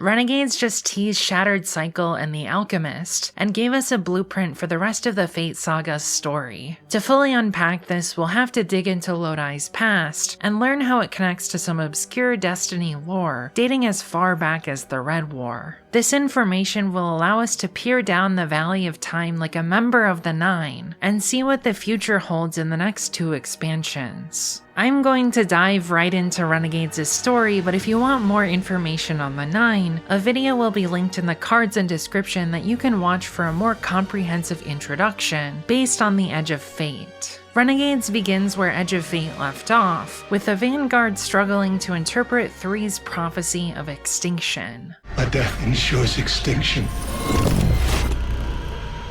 Renegades just teased Shattered Cycle and the Alchemist, and gave us a blueprint for the rest of the Fate Saga's story. To fully unpack this, we'll have to dig into Lodi's past, and learn how it connects to some obscure Destiny lore dating as far back as the Red War. This information will allow us to peer down the Valley of Time like a member of the Nine, and see what the future holds in the next 2 expansions. I'm going to dive right into Renegades' story, but if you want more information on the Nine, a video will be linked in the cards and description that you can watch for a more comprehensive introduction based on the Edge of Fate. Renegades begins where Edge of Fate left off, with the Vanguard struggling to interpret Three's prophecy of extinction. A death ensures extinction.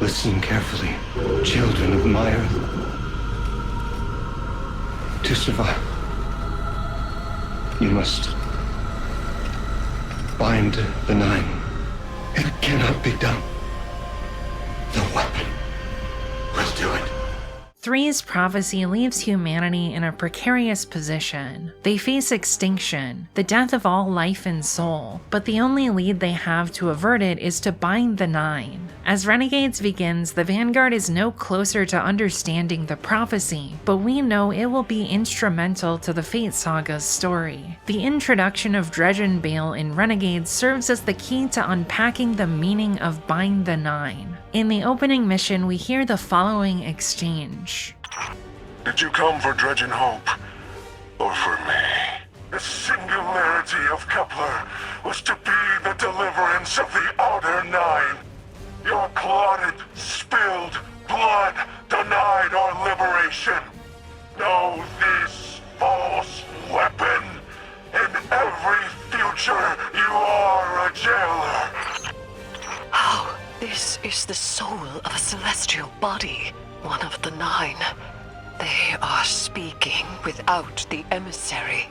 Listen carefully, children of my earth. To survive, you must bind the Nine. It cannot be done. The weapon will do it. Three's prophecy leaves humanity in a precarious position. They face extinction, the death of all life and soul, but the only lead they have to avert it is to bind the Nine. As Renegades begins, the Vanguard is no closer to understanding the prophecy, but we know it will be instrumental to the Fate Saga's story. The introduction of Dredgen Bale in Renegades serves as the key to unpacking the meaning of Bind the Nine. In the opening mission, we hear the following exchange. Did you come for Dredgen Hope, or for me? The singularity of Kepler was to be the deliverance of the Outer Nine. Your clotted, spilled blood denied our liberation. Know this false weapon. In every future, you are a jailer. Oh, this is the soul of a celestial body, one of the Nine. They are speaking without the emissary.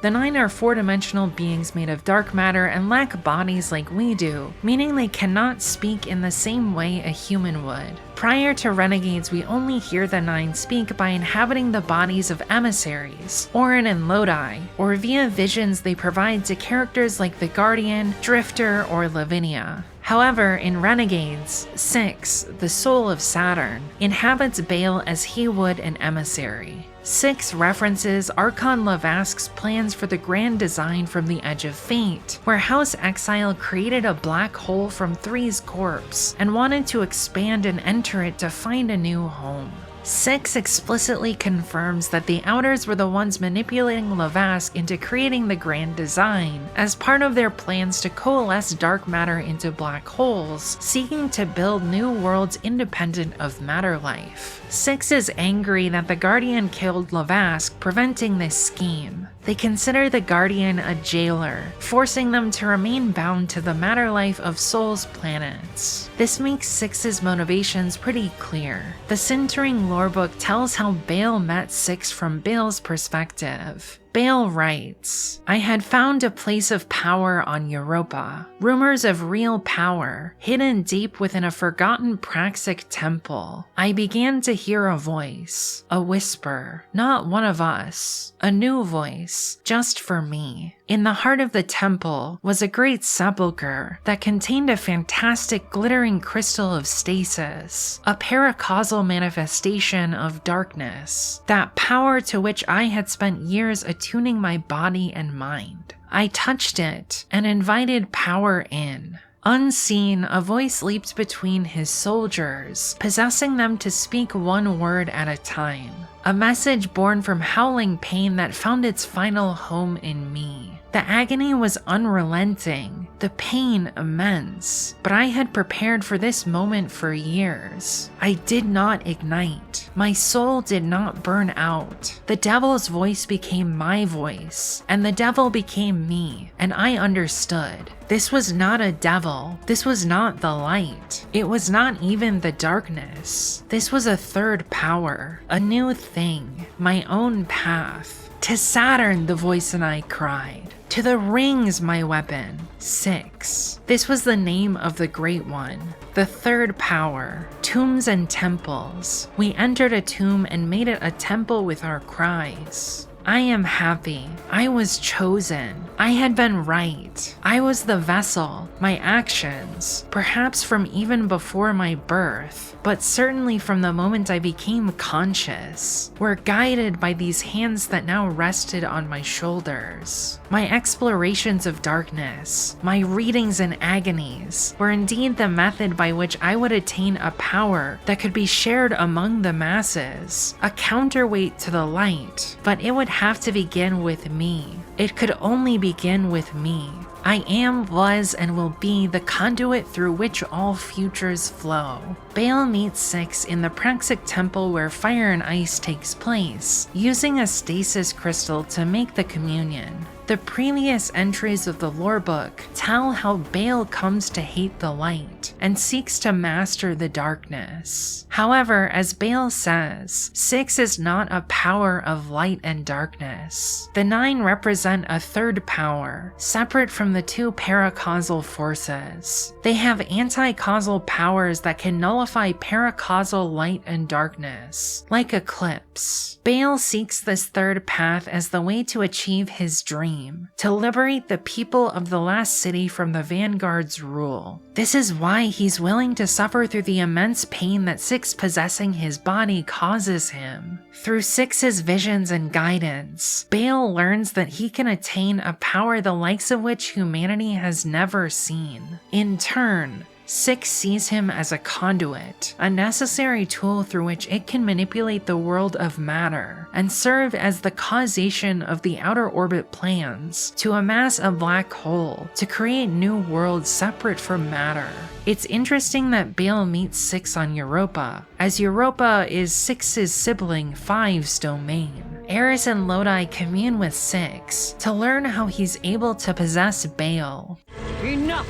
The Nine are 4-dimensional beings made of dark matter and lack bodies like we do, meaning they cannot speak in the same way a human would. Prior to Renegades, we only hear the Nine speak by inhabiting the bodies of emissaries, Orin and Lodi, or via visions they provide to characters like the Guardian, Drifter, or Lavinia. However, in Renegades, Six, the soul of Saturn, inhabits Bale as he would an emissary. Six references Archon Lavask's plans for the grand design from the Edge of Fate, where House Exile created a black hole from Three's corpse and wanted to expand and enter it to find a new home. Six explicitly confirms that the Outers were the ones manipulating Lavask into creating the grand design as part of their plans to coalesce dark matter into black holes, seeking to build new worlds independent of matter life. Six is angry that the Guardian killed Lavask, preventing this scheme. They consider the Guardian a jailer, forcing them to remain bound to the matter life of Sol's planets. This makes Six's motivations pretty clear. The Sintering lorebook tells how Bale met Six from Bale's perspective. Bale writes, "I had found a place of power on Europa, rumors of real power, hidden deep within a forgotten Praxic temple. I began to hear a voice, a whisper, not one of us, a new voice, just for me. In the heart of the temple was a great sepulchre that contained a fantastic glittering crystal of stasis, a paracausal manifestation of darkness, that power to which I had spent years attuning my body and mind. I touched it and invited power in. Unseen, a voice leaped between his soldiers, possessing them to speak one word at a time. A message born from howling pain that found its final home in me. The agony was unrelenting, the pain immense, but I had prepared for this moment for years. I did not ignite. My soul did not burn out. The devil's voice became my voice, and the devil became me, and I understood. This was not a devil. This was not the light. It was not even the darkness. This was a third power, a new thing, my own path. To Saturn, the voice and I cried. To the rings, my weapon. Six. This was the name of the Great One. The third power. Tombs and temples. We entered a tomb and made it a temple with our cries. I am happy. I was chosen. I had been right. I was the vessel. My actions, perhaps from even before my birth, but certainly from the moment I became conscious, were guided by these hands that now rested on my shoulders. My explorations of darkness, my readings and agonies, were indeed the method by which I would attain a power that could be shared among the masses, a counterweight to the light, but it would have to begin with me. It could only begin with me. I am, was, and will be the conduit through which all futures flow. Bale meets Six in the Praxic Temple where Fire and Ice takes place, using a stasis crystal to make the communion. The previous entries of the lore book tell how Bale comes to hate the light and seeks to master the darkness. However, as Bale says, Six is not a power of light and darkness. The Nine represent a third power, separate from the two paracausal forces. They have anti-causal powers that can nullify paracausal light and darkness, like Eclipse. Bale seeks this third path as the way to achieve his dream, to liberate the people of the last city from the Vanguard's rule. This is why he's willing to suffer through the immense pain that Six possessing his body causes him. Through Six's visions and guidance, Bale learns that he can attain a power the likes of which humanity has never seen. In turn, Six sees him as a conduit, a necessary tool through which it can manipulate the world of matter and serve as the causation of the outer orbit plans to amass a black hole to create new worlds separate from matter. It's interesting that Bale meets Six on Europa, as Europa is Six's sibling Five's domain. Eris and Lodi commune with Six to learn how he's able to possess Bale. Enough!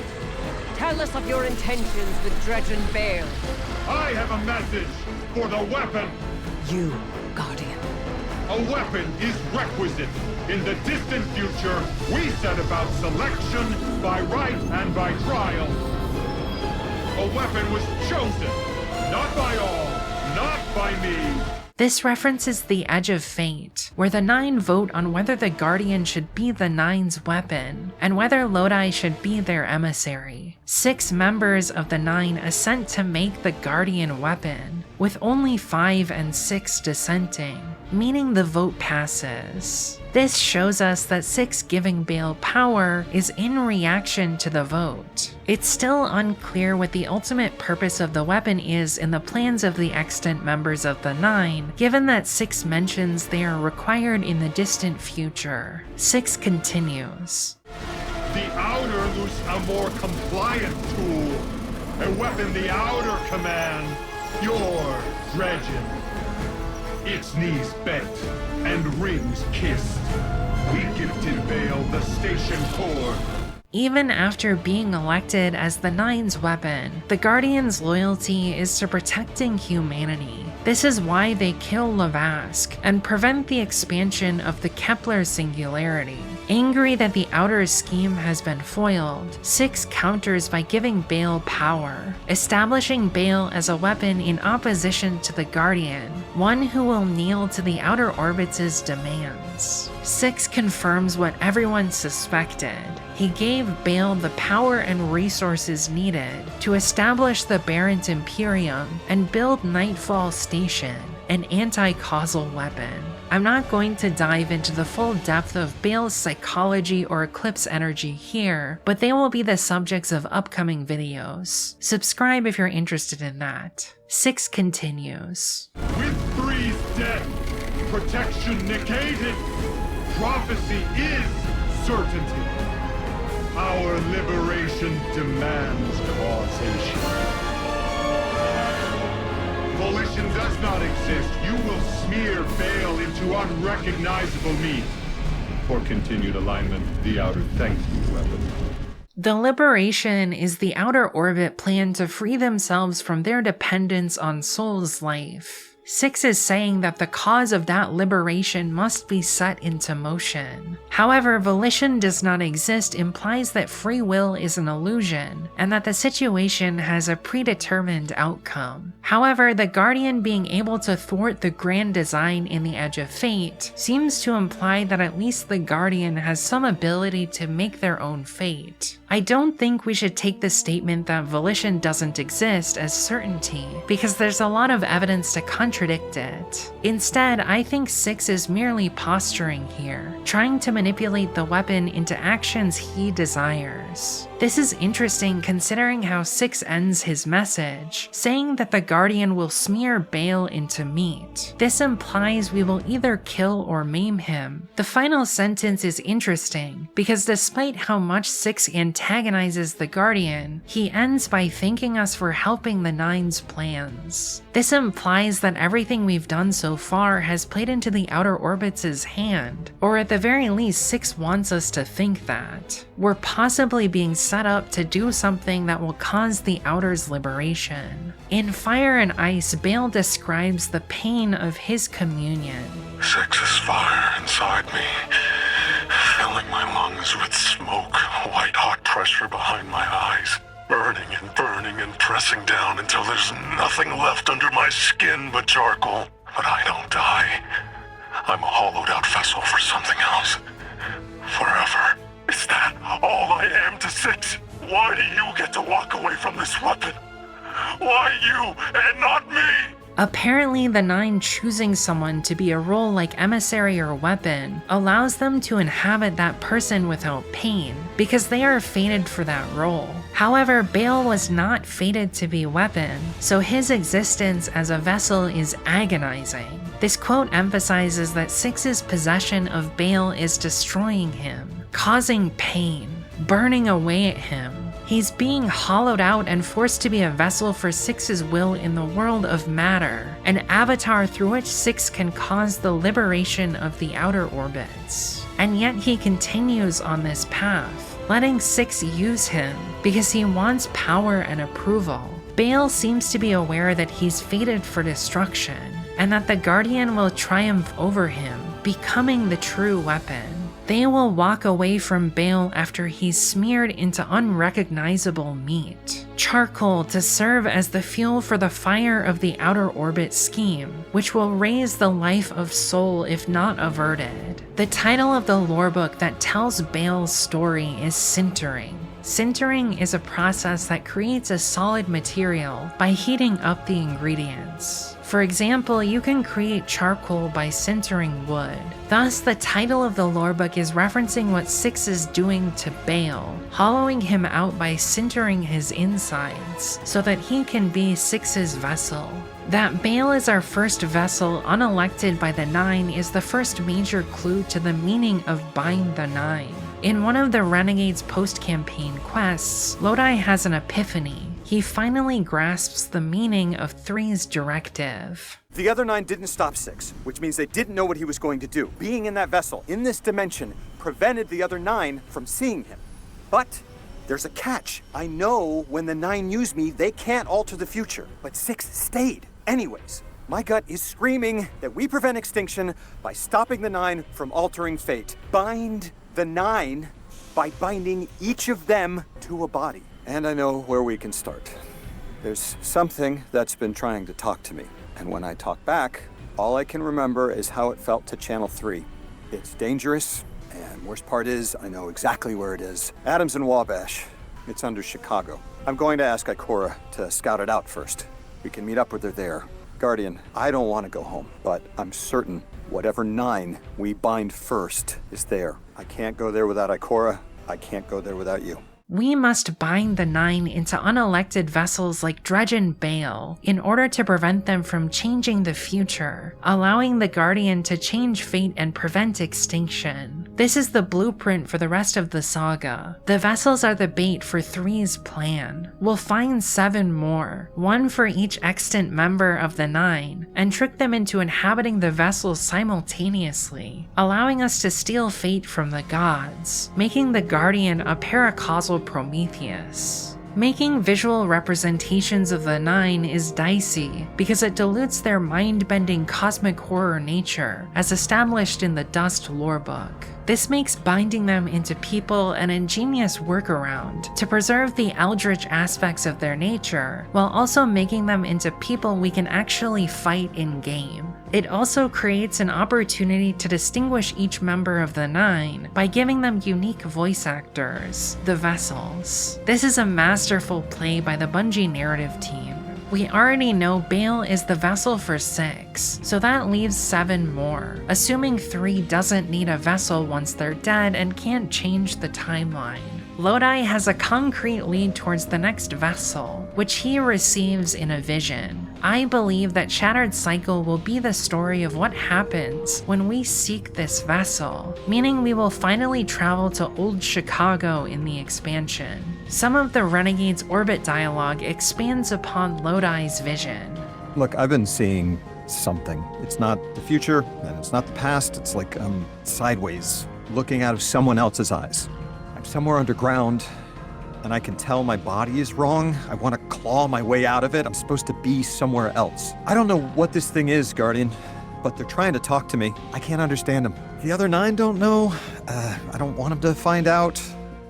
Tell us of your intentions with Dredgen Bale. I have a message for the weapon. You, Guardian. A weapon is requisite. In the distant future, we set about selection by right and by trial. A weapon was chosen, not by all, not by me. This references the Edge of Fate, where the Nine vote on whether the Guardian should be the Nine's weapon, and whether Lodi should be their emissary. 6 members of the Nine assent to make the Guardian weapon, with only 5 and 6 dissenting, meaning the vote passes. This shows us that Six giving Bale power is in reaction to the vote. It's still unclear what the ultimate purpose of the weapon is in the plans of the extant members of the Nine, given that Six mentions they are required in the distant future. Six continues. The Outer lose a more compliant tool. A weapon the Outer command. Your Dredgen. Its knees bent and rings kissed. We gifted Bale the station core. Even after being elected as the Nine's weapon, the Guardian's loyalty is to protecting humanity. This is why they kill Lavask and prevent the expansion of the Kepler singularity. Angry that the Outer scheme has been foiled, Six counters by giving Bale power, establishing Bale as a weapon in opposition to the Guardian, one who will kneel to the Outer Orbits' demands. Six confirms what everyone suspected. He gave Bale the power and resources needed to establish the Barrent Imperium and build Nightfall Station, an anti-causal weapon. I'm not going to dive into the full depth of Bale's psychology or Eclipse energy here, but they will be the subjects of upcoming videos. Subscribe if you're interested in that. Six continues. With Three's death, protection negated. Prophecy is certainty. Our liberation demands causation. Volition does not exist. You will smear Bale into unrecognizable meat. For continued alignment, the Outer thanks you, weapon. The liberation is the Outer Orbit plan to free themselves from their dependence on Soul's life. Six is saying that the cause of that liberation must be set into motion. However, volition does not exist implies that free will is an illusion, and that the situation has a predetermined outcome. However, the Guardian being able to thwart the grand design in the Edge of Fate seems to imply that at least the Guardian has some ability to make their own fate. I don't think we should take the statement that volition doesn't exist as certainty, because there's a lot of evidence to contradict it. Instead, I think Six is merely posturing here, trying to manipulate the weapon into actions he desires. This is interesting considering how Six ends his message, saying that the Guardian will smear Bale into meat. This implies we will either kill or maim him. The final sentence is interesting, because despite how much Six antagonizes the Guardian, he ends by thanking us for helping the Nine's plans. This implies that everything we've done so far has played into the Outer Orbits' hand, or at the very least Six wants us to think that. We're possibly being set up to do something that will cause the Outer's liberation. In Fire and Ice, Bale describes the pain of his communion. Six's fire inside me, filling my lungs with smoke, white-hot pressure behind my eyes, burning and pressing down until there's nothing left under my skin but charcoal. But I don't die. I'm a hollowed-out vessel for something else. Forever. Is that all I am to Six? Why do you get to walk away from this weapon? Why you and not me? Apparently, the Nine choosing someone to be a role like emissary or weapon allows them to inhabit that person without pain, because they are fated for that role. However, Bale was not fated to be weapon, so his existence as a vessel is agonizing. This quote emphasizes that Six's possession of Bale is destroying him, causing pain, burning away at him. He's being hollowed out and forced to be a vessel for Six's will in the world of matter, an avatar through which Six can cause the liberation of the Outer Orbits. And yet he continues on this path, letting Six use him because he wants power and approval. Bale seems to be aware that he's fated for destruction, and that the Guardian will triumph over him, becoming the true weapon. They will walk away from Bale after he's smeared into unrecognizable meat. Charcoal to serve as the fuel for the fire of the Outer Orbit scheme, which will raise the life of Soul if not averted. The title of the lorebook that tells Bale's story is Sintering. Sintering is a process that creates a solid material by heating up the ingredients. For example, you can create charcoal by sintering wood. Thus, the title of the lorebook is referencing what Six is doing to Bale, hollowing him out by sintering his insides, so that he can be Six's vessel. That Bale is our first vessel unelected by the Nine is the first major clue to the meaning of Bind the Nine. In one of the Renegades post-campaign quests, Lodi has an epiphany. He finally grasps the meaning of 3's directive. The other 9 didn't stop Six, which means they didn't know what he was going to do. Being in that vessel, in this dimension, prevented the other 9 from seeing him. But there's a catch. I know when the 9 use me, they can't alter the future. But Six stayed. Anyways, my gut is screaming that we prevent extinction by stopping the 9 from altering fate. Bind the 9 by binding each of them to a body. And I know where we can start. There's something that's been trying to talk to me. And when I talk back, all I can remember is how it felt to channel 3. It's dangerous, and worst part is, I know exactly where it is. Adams and Wabash. It's under Chicago. I'm going to ask Ikora to scout it out first. We can meet up with her there. Guardian, I don't want to go home, but I'm certain whatever 9 we bind first is there. I can't go there without Ikora. I can't go there without you. We must bind the 9 into unelected vessels like Dredgen Bale in order to prevent them from changing the future, allowing the Guardian to change fate and prevent extinction. This is the blueprint for the rest of the saga. The vessels are the bait for 3's plan. We'll find 7 more, 1 for each extant member of the 9, and trick them into inhabiting the vessels simultaneously, allowing us to steal fate from the gods, making the Guardian a paracausal Prometheus. Making visual representations of the Nine is dicey because it dilutes their mind-bending cosmic horror nature as established in the Dust lorebook. This makes binding them into people an ingenious workaround to preserve the eldritch aspects of their nature, while also making them into people we can actually fight in-game. It also creates an opportunity to distinguish each member of the Nine by giving them unique voice actors, the Vessels. This is a masterful play by the Bungie narrative team. We already know Bale is the vessel for 6, so that leaves 7 more, assuming 3 doesn't need a vessel once they're dead and can't change the timeline. Lodi has a concrete lead towards the next vessel, which he receives in a vision. I believe that Shattered Cycle will be the story of what happens when we seek this vessel, meaning we will finally travel to Old Chicago in the expansion. Some of the Renegades orbit dialogue expands upon Lodi's vision. Look, I've been seeing something. It's not the future, and it's not the past. It's like I'm sideways, looking out of someone else's eyes. I'm somewhere underground, and I can tell my body is wrong. I want to claw my way out of it. I'm supposed to be somewhere else. I don't know what this thing is, Guardian, but they're trying to talk to me. I can't understand them. The other 9 don't know. I don't want them to find out.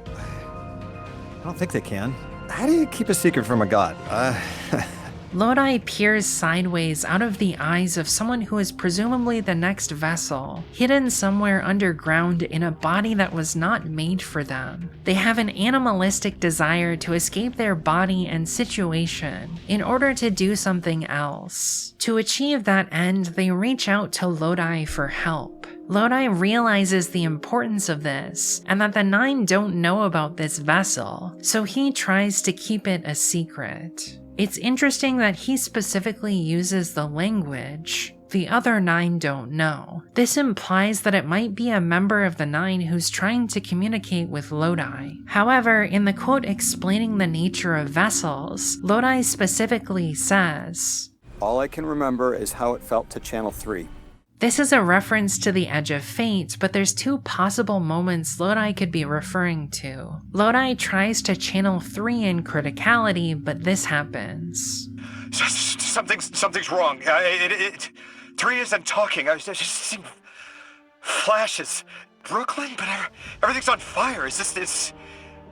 I don't think they can. How do you keep a secret from a god? Lodi peers sideways out of the eyes of someone who is presumably the next vessel, hidden somewhere underground in a body that was not made for them. They have an animalistic desire to escape their body and situation in order to do something else. To achieve that end, they reach out to Lodi for help. Lodi realizes the importance of this, and that the 9 don't know about this vessel, so he tries to keep it a secret. It's interesting that he specifically uses the language the other 9 don't know. This implies that it might be a member of the 9 who's trying to communicate with Lodi. However, in the quote explaining the nature of vessels, Lodi specifically says, All I can remember is how it felt to channel 3. This is a reference to the Edge of Fate, but there's 2 possible moments Lodi could be referring to. Lodi tries to channel 3 in criticality, but this happens. Something's wrong. 3 isn't talking. I just see flashes. Brooklyn, but everything's on fire. Is this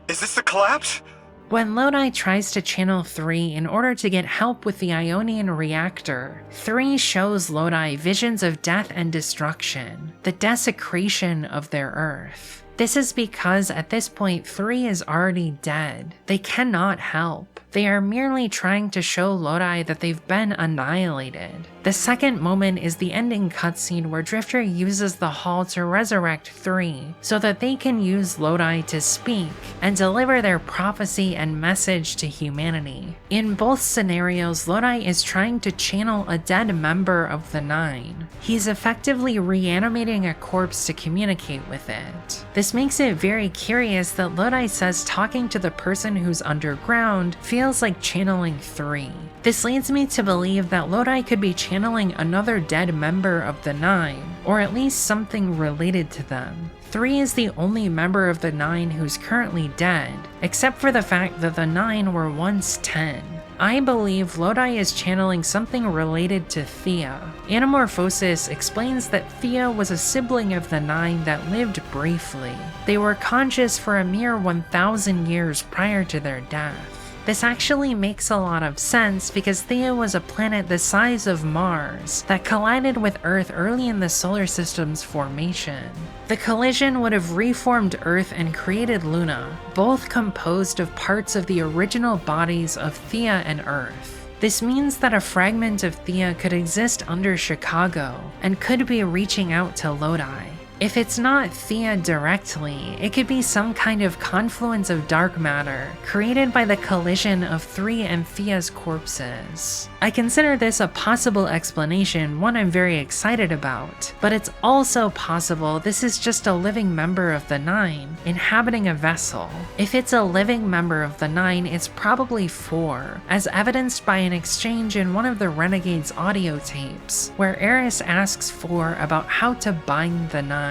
the collapse? When Lodi tries to channel 3 in order to get help with the Ionian reactor, 3 shows Lodi visions of death and destruction, the desecration of their Earth. This is because at this point 3 is already dead. They cannot help. They are merely trying to show Lodi that they've been annihilated. The second moment is the ending cutscene where Drifter uses the Hall to resurrect 3 so that they can use Lodi to speak and deliver their prophecy and message to humanity. In both scenarios, Lodi is trying to channel a dead member of the 9. He's effectively reanimating a corpse to communicate with it. This makes it very curious that Lodi says talking to the person who's underground feels like channeling 3. This leads me to believe that Lodi could be channeling another dead member of the 9, or at least something related to them. 3 is the only member of the 9 who's currently dead, except for the fact that the 9 were once 10. I believe Lodi is channeling something related to Thea. Anamorphosis explains that Thea was a sibling of the 9 that lived briefly. They were conscious for a mere 1,000 years prior to their death. This actually makes a lot of sense because Thea was a planet the size of Mars that collided with Earth early in the solar system's formation. The collision would have reformed Earth and created Luna, both composed of parts of the original bodies of Thea and Earth. This means that a fragment of Thea could exist under Chicago and could be reaching out to Lodi. If it's not Thea directly, it could be some kind of confluence of dark matter created by the collision of 3 and Thea's corpses. I consider this a possible explanation, one I'm very excited about, but it's also possible this is just a living member of the 9 inhabiting a vessel. If it's a living member of the 9, it's probably 4, as evidenced by an exchange in one of the Renegades audio tapes, where Eris asks 4 about how to bind the 9.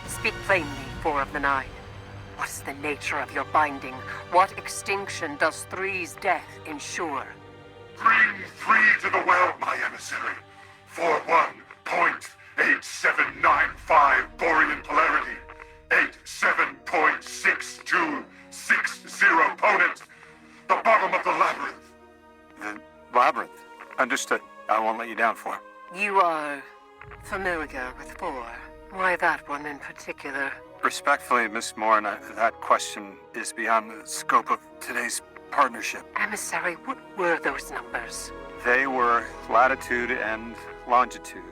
Speak plainly, 4 of the 9. What's the nature of your binding? What extinction does 3's death ensure? Bring 3 to the well, my emissary. For 1.8795 Borean polarity. 87.6260 opponent. The bottom of the labyrinth. The labyrinth. Understood. I won't let you down, 4. You are familiar with 4. Why that one in particular? Respectfully, Miss Moore, that question is beyond the scope of today's partnership. Emissary, what were those numbers? They were latitude and longitude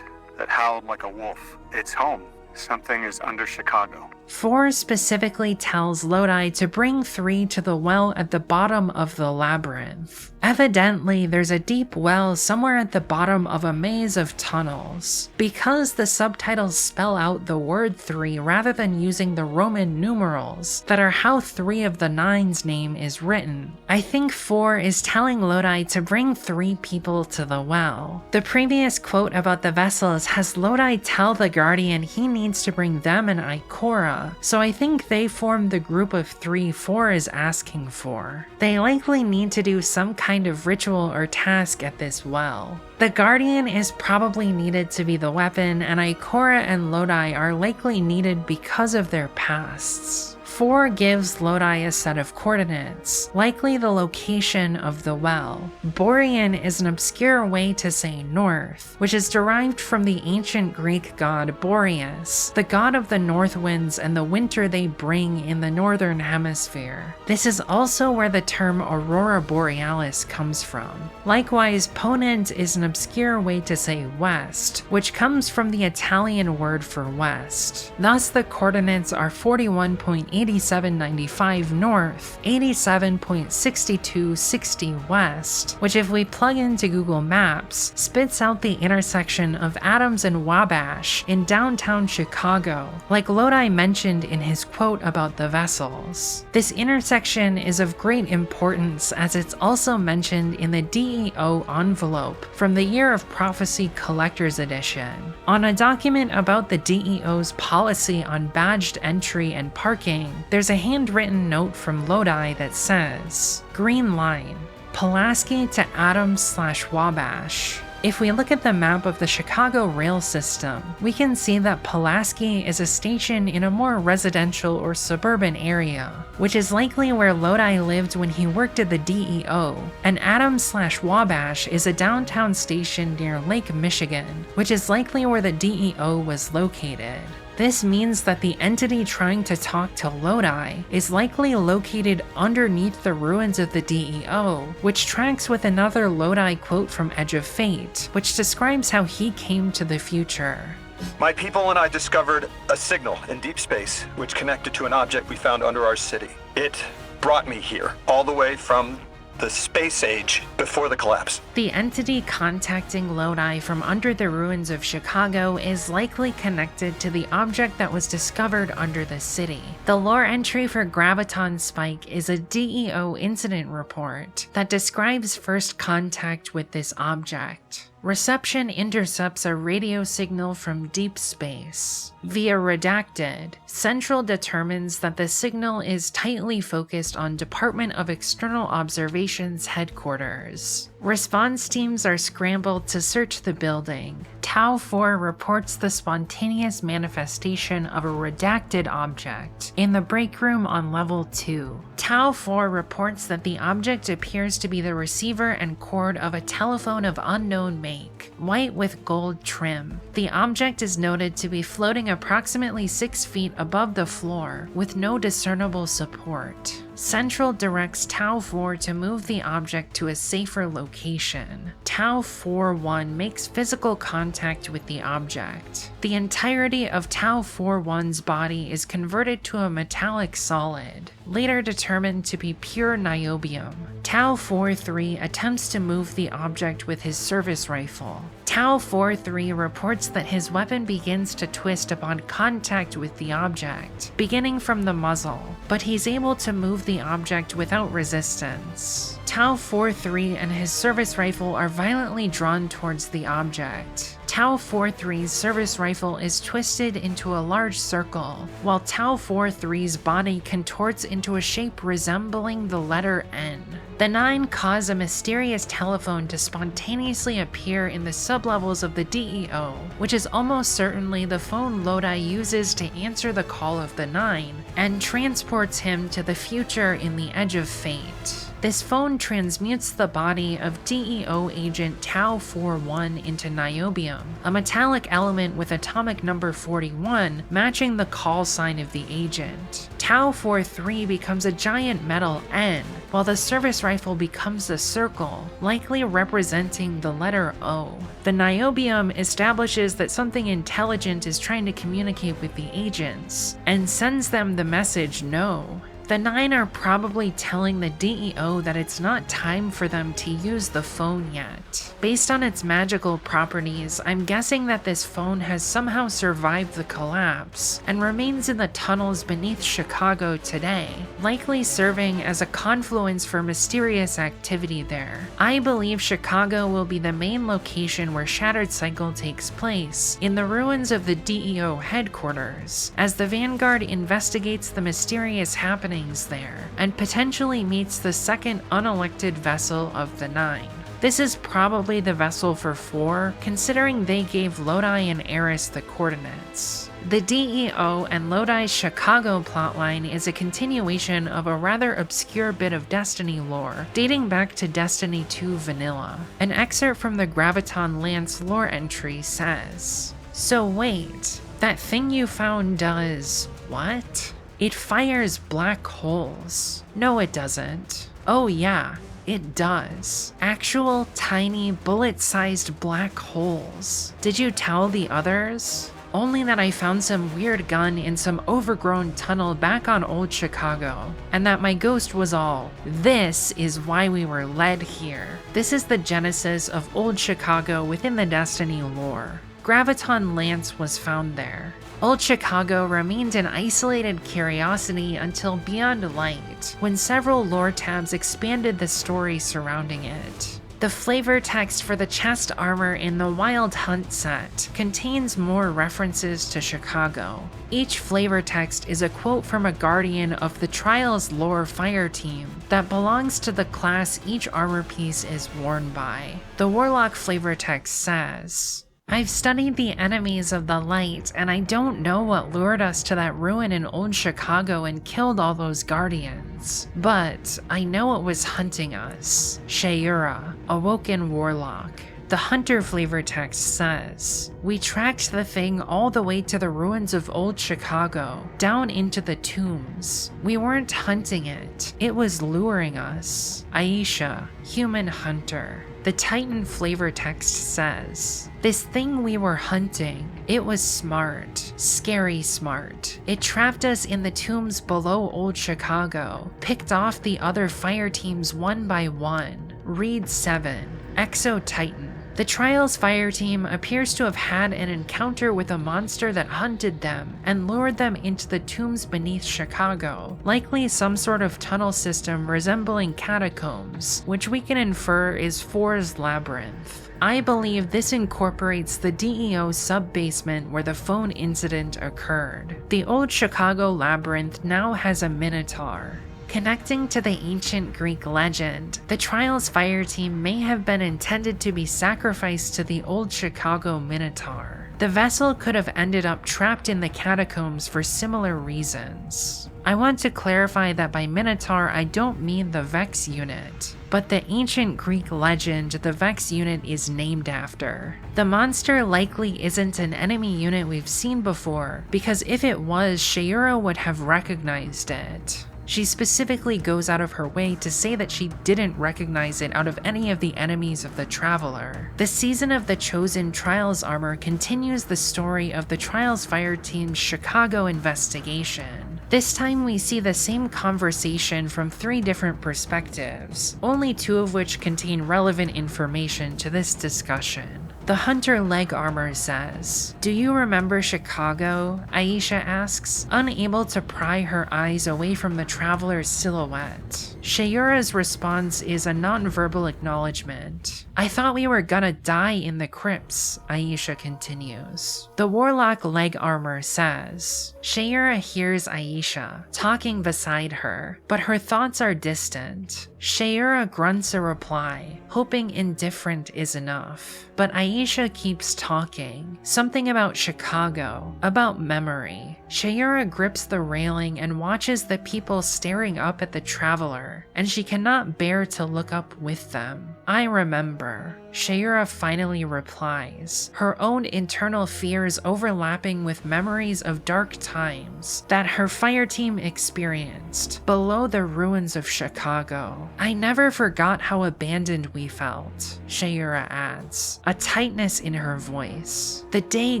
that howled like a wolf. It's home. Something is under Chicago. 4 specifically tells Lodi to bring 3 to the well at the bottom of the labyrinth. Evidently, there's a deep well somewhere at the bottom of a maze of tunnels. Because the subtitles spell out the word 3 rather than using the Roman numerals that are how 3 of the 9's name is written, I think 4 is telling Lodi to bring 3 people to the well. The previous quote about the vessels has Lodi tell the Guardian he needs to bring them and Ikora, so I think they form the group of 3 4 is asking for. They likely need to do some kind of ritual or task at this well. The Guardian is probably needed to be the weapon, and Ikora and Lodi are likely needed because of their pasts. 4 gives Lodi a set of coordinates, likely the location of the well. Borean is an obscure way to say north, which is derived from the ancient Greek god Boreas, the god of the north winds and the winter they bring in the northern hemisphere. This is also where the term aurora borealis comes from. Likewise, ponent is an obscure way to say west, which comes from the Italian word for west. Thus, the coordinates are 41.8795 north, 87.6260 west, which if we plug into Google Maps, spits out the intersection of Adams and Wabash in downtown Chicago, like Lodi mentioned in his quote about the vessels. This intersection is of great importance as it's also mentioned in the DEO envelope from the Year of Prophecy Collector's Edition. On a document about the DEO's policy on badged entry and parking, there's a handwritten note from Lodi that says, Green Line, Pulaski to Adams/Wabash. If we look at the map of the Chicago rail system, we can see that Pulaski is a station in a more residential or suburban area, which is likely where Lodi lived when he worked at the DEO, and Adams/Wabash is a downtown station near Lake Michigan, which is likely where the DEO was located. This means that the entity trying to talk to Lodi is likely located underneath the ruins of the DEO, which tracks with another Lodi quote from Edge of Fate, which describes how he came to the future. My people and I discovered a signal in deep space which connected to an object we found under our city. It brought me here, all the way from the space age before the collapse. The entity contacting Lodi from under the ruins of Chicago is likely connected to the object that was discovered under the city. The lore entry for Graviton Spike is a DEO incident report that describes first contact with this object. Reception intercepts a radio signal from deep space. Via Redacted, Central determines that the signal is tightly focused on Department of External Observation's headquarters. Response teams are scrambled to search the building. Tau 4 reports the spontaneous manifestation of a redacted object in the break room on level 2. Tau 4 reports that the object appears to be the receiver and cord of a telephone of unknown make, white with gold trim. The object is noted to be floating approximately 6 feet above the floor with no discernible support. Central directs Tau 4 to move the object to a safer location. Tau 4-1 makes physical contact with the object. The entirety of Tau 4-1's body is converted to a metallic solid, later determined to be pure niobium. Tau 4-3 attempts to move the object with his service rifle. Tau 4-3 reports that his weapon begins to twist upon contact with the object, beginning from the muzzle, but he's able to move the object without resistance. Tau 4-3 and his service rifle are violently drawn towards the object. Tau 43's service rifle is twisted into a large circle, while Tau 43's body contorts into a shape resembling the letter N. The 9 cause a mysterious telephone to spontaneously appear in the sublevels of the DEO, which is almost certainly the phone Lodi uses to answer the call of the 9, and transports him to the future in the Edge of Fate. This phone transmutes the body of DEO agent Tau 41 into niobium, a metallic element with atomic number 41 matching the call sign of the agent. Tau 43 becomes a giant metal N, while the service rifle becomes a circle, likely representing the letter O. The niobium establishes that something intelligent is trying to communicate with the agents, and sends them the message no. The 9 are probably telling the DEO that it's not time for them to use the phone yet. Based on its magical properties, I'm guessing that this phone has somehow survived the collapse and remains in the tunnels beneath Chicago today, likely serving as a confluence for mysterious activity there. I believe Chicago will be the main location where Shattered Cycle takes place, in the ruins of the DEO headquarters, as the Vanguard investigates the mysterious happenings there, and potentially meets the second unelected vessel of the 9. This is probably the vessel for 4, considering they gave Lodi and Eris the coordinates. The DEO and Lodi's Chicago plotline is a continuation of a rather obscure bit of Destiny lore, dating back to Destiny 2 Vanilla. An excerpt from the Graviton Lance lore entry says, "So wait, that thing you found does what? It fires black holes." No, it doesn't. Oh yeah, it does. Actual tiny bullet-sized black holes. Did you tell the others? Only that I found some weird gun in some overgrown tunnel back on Old Chicago, and that my ghost was all, "This is why we were led here." This is the genesis of Old Chicago within the Destiny lore. Graviton Lance was found there. Old Chicago remained an isolated curiosity until Beyond Light, when several lore tabs expanded the story surrounding it. The flavor text for the chest armor in the Wild Hunt set contains more references to Chicago. Each flavor text is a quote from a guardian of the Trials lore fire team that belongs to the class each armor piece is worn by. The Warlock flavor text says, "I've studied the enemies of the light, and I don't know what lured us to that ruin in Old Chicago and killed all those guardians. But I know it was hunting us. Sheura, Awoken Warlock." The Hunter flavor text says, "We tracked the thing all the way to the ruins of Old Chicago, down into the tombs. We weren't hunting it, it was luring us." Aisha, Human Hunter. The Titan flavor text says, "This thing we were hunting, it was smart, scary smart. It trapped us in the tombs below Old Chicago, picked off the other fire teams one by one." Read 7, Exo Titan. The Trials fire team appears to have had an encounter with a monster that hunted them and lured them into the tombs beneath Chicago, likely some sort of tunnel system resembling catacombs, which we can infer is 4's labyrinth. I believe this incorporates the DEO sub-basement where the phone incident occurred. The Old Chicago labyrinth now has a minotaur. Connecting to the ancient Greek legend, the Trials fire team may have been intended to be sacrificed to the Old Chicago Minotaur. The vessel could have ended up trapped in the catacombs for similar reasons. I want to clarify that by Minotaur I don't mean the Vex unit, but the ancient Greek legend the Vex unit is named after. The monster likely isn't an enemy unit we've seen before, because if it was, Sheura would have recognized it. She specifically goes out of her way to say that she didn't recognize it out of any of the enemies of the Traveler. The Season of the Chosen Trials armor continues the story of the Trials fire team's Chicago investigation. This time we see the same conversation from 3 different perspectives, only 2 of which contain relevant information to this discussion. The hunter leg armor says, "Do you remember Chicago?" Aisha asks, unable to pry her eyes away from the traveler's silhouette. Shayura's response is a nonverbal acknowledgement. "I thought we were gonna die in the crypts," Aisha continues. The warlock leg armor says, Shayura hears Aisha talking beside her, but her thoughts are distant. Shayura grunts a reply, hoping indifferent is enough. But Aisha keeps talking, something about Chicago, about memory. Shayura grips the railing and watches the people staring up at the traveler, and she cannot bear to look up with them. "I remember." Shayura finally replies, her own internal fears overlapping with memories of dark times that her fire team experienced below the ruins of Chicago. "I never forgot how abandoned we felt," Shayura adds, a tightness in her voice. "The day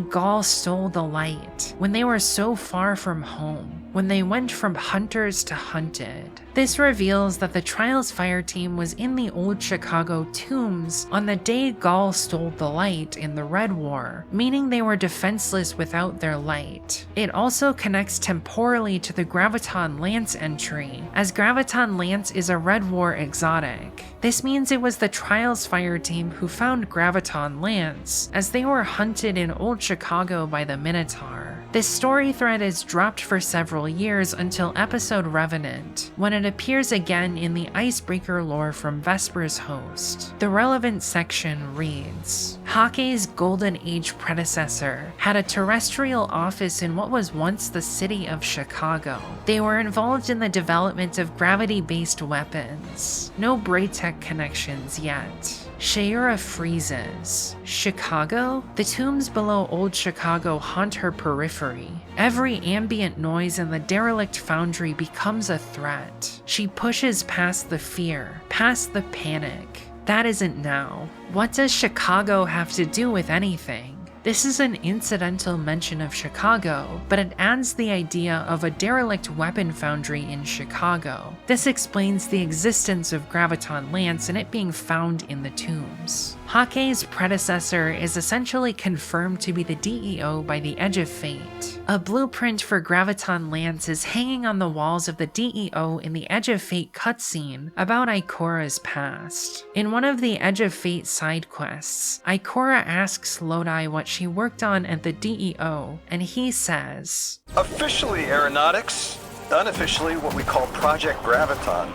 Gaul stole the light, when they were so far from home, when they went from hunters to hunted." This reveals that the Trials fire team was in the old Chicago tombs on the day Gaul stole the light in the Red War, meaning they were defenseless without their light. It also connects temporally to the Graviton Lance entry, as Graviton Lance is a Red War exotic. This means it was the Trials fire team who found Graviton Lance, as they were hunted in old Chicago by the Minotaur. This story thread is dropped for several years until episode Revenant, when it appears again in the Icebreaker lore from Vesper's host. The relevant section reads, Hake's Golden Age predecessor had a terrestrial office in what was once the city of Chicago. They were involved in the development of gravity-based weapons. No Braytech connections yet. Shayura freezes. Chicago? The tombs below old Chicago haunt her periphery. Every ambient noise in the derelict foundry becomes a threat. She pushes past the fear, past the panic. That isn't now. What does Chicago have to do with anything? This is an incidental mention of Chicago, but it adds the idea of a derelict weapon foundry in Chicago. This explains the existence of Graviton Lance and it being found in the tombs. Hake's predecessor is essentially confirmed to be the DEO by the Edge of Fate. A blueprint for Graviton Lance is hanging on the walls of the DEO in the Edge of Fate cutscene about Ikora's past. In one of the Edge of Fate side quests, Ikora asks Lodi what she worked on at the DEO, and he says, "Officially aeronautics, unofficially what we call Project Graviton.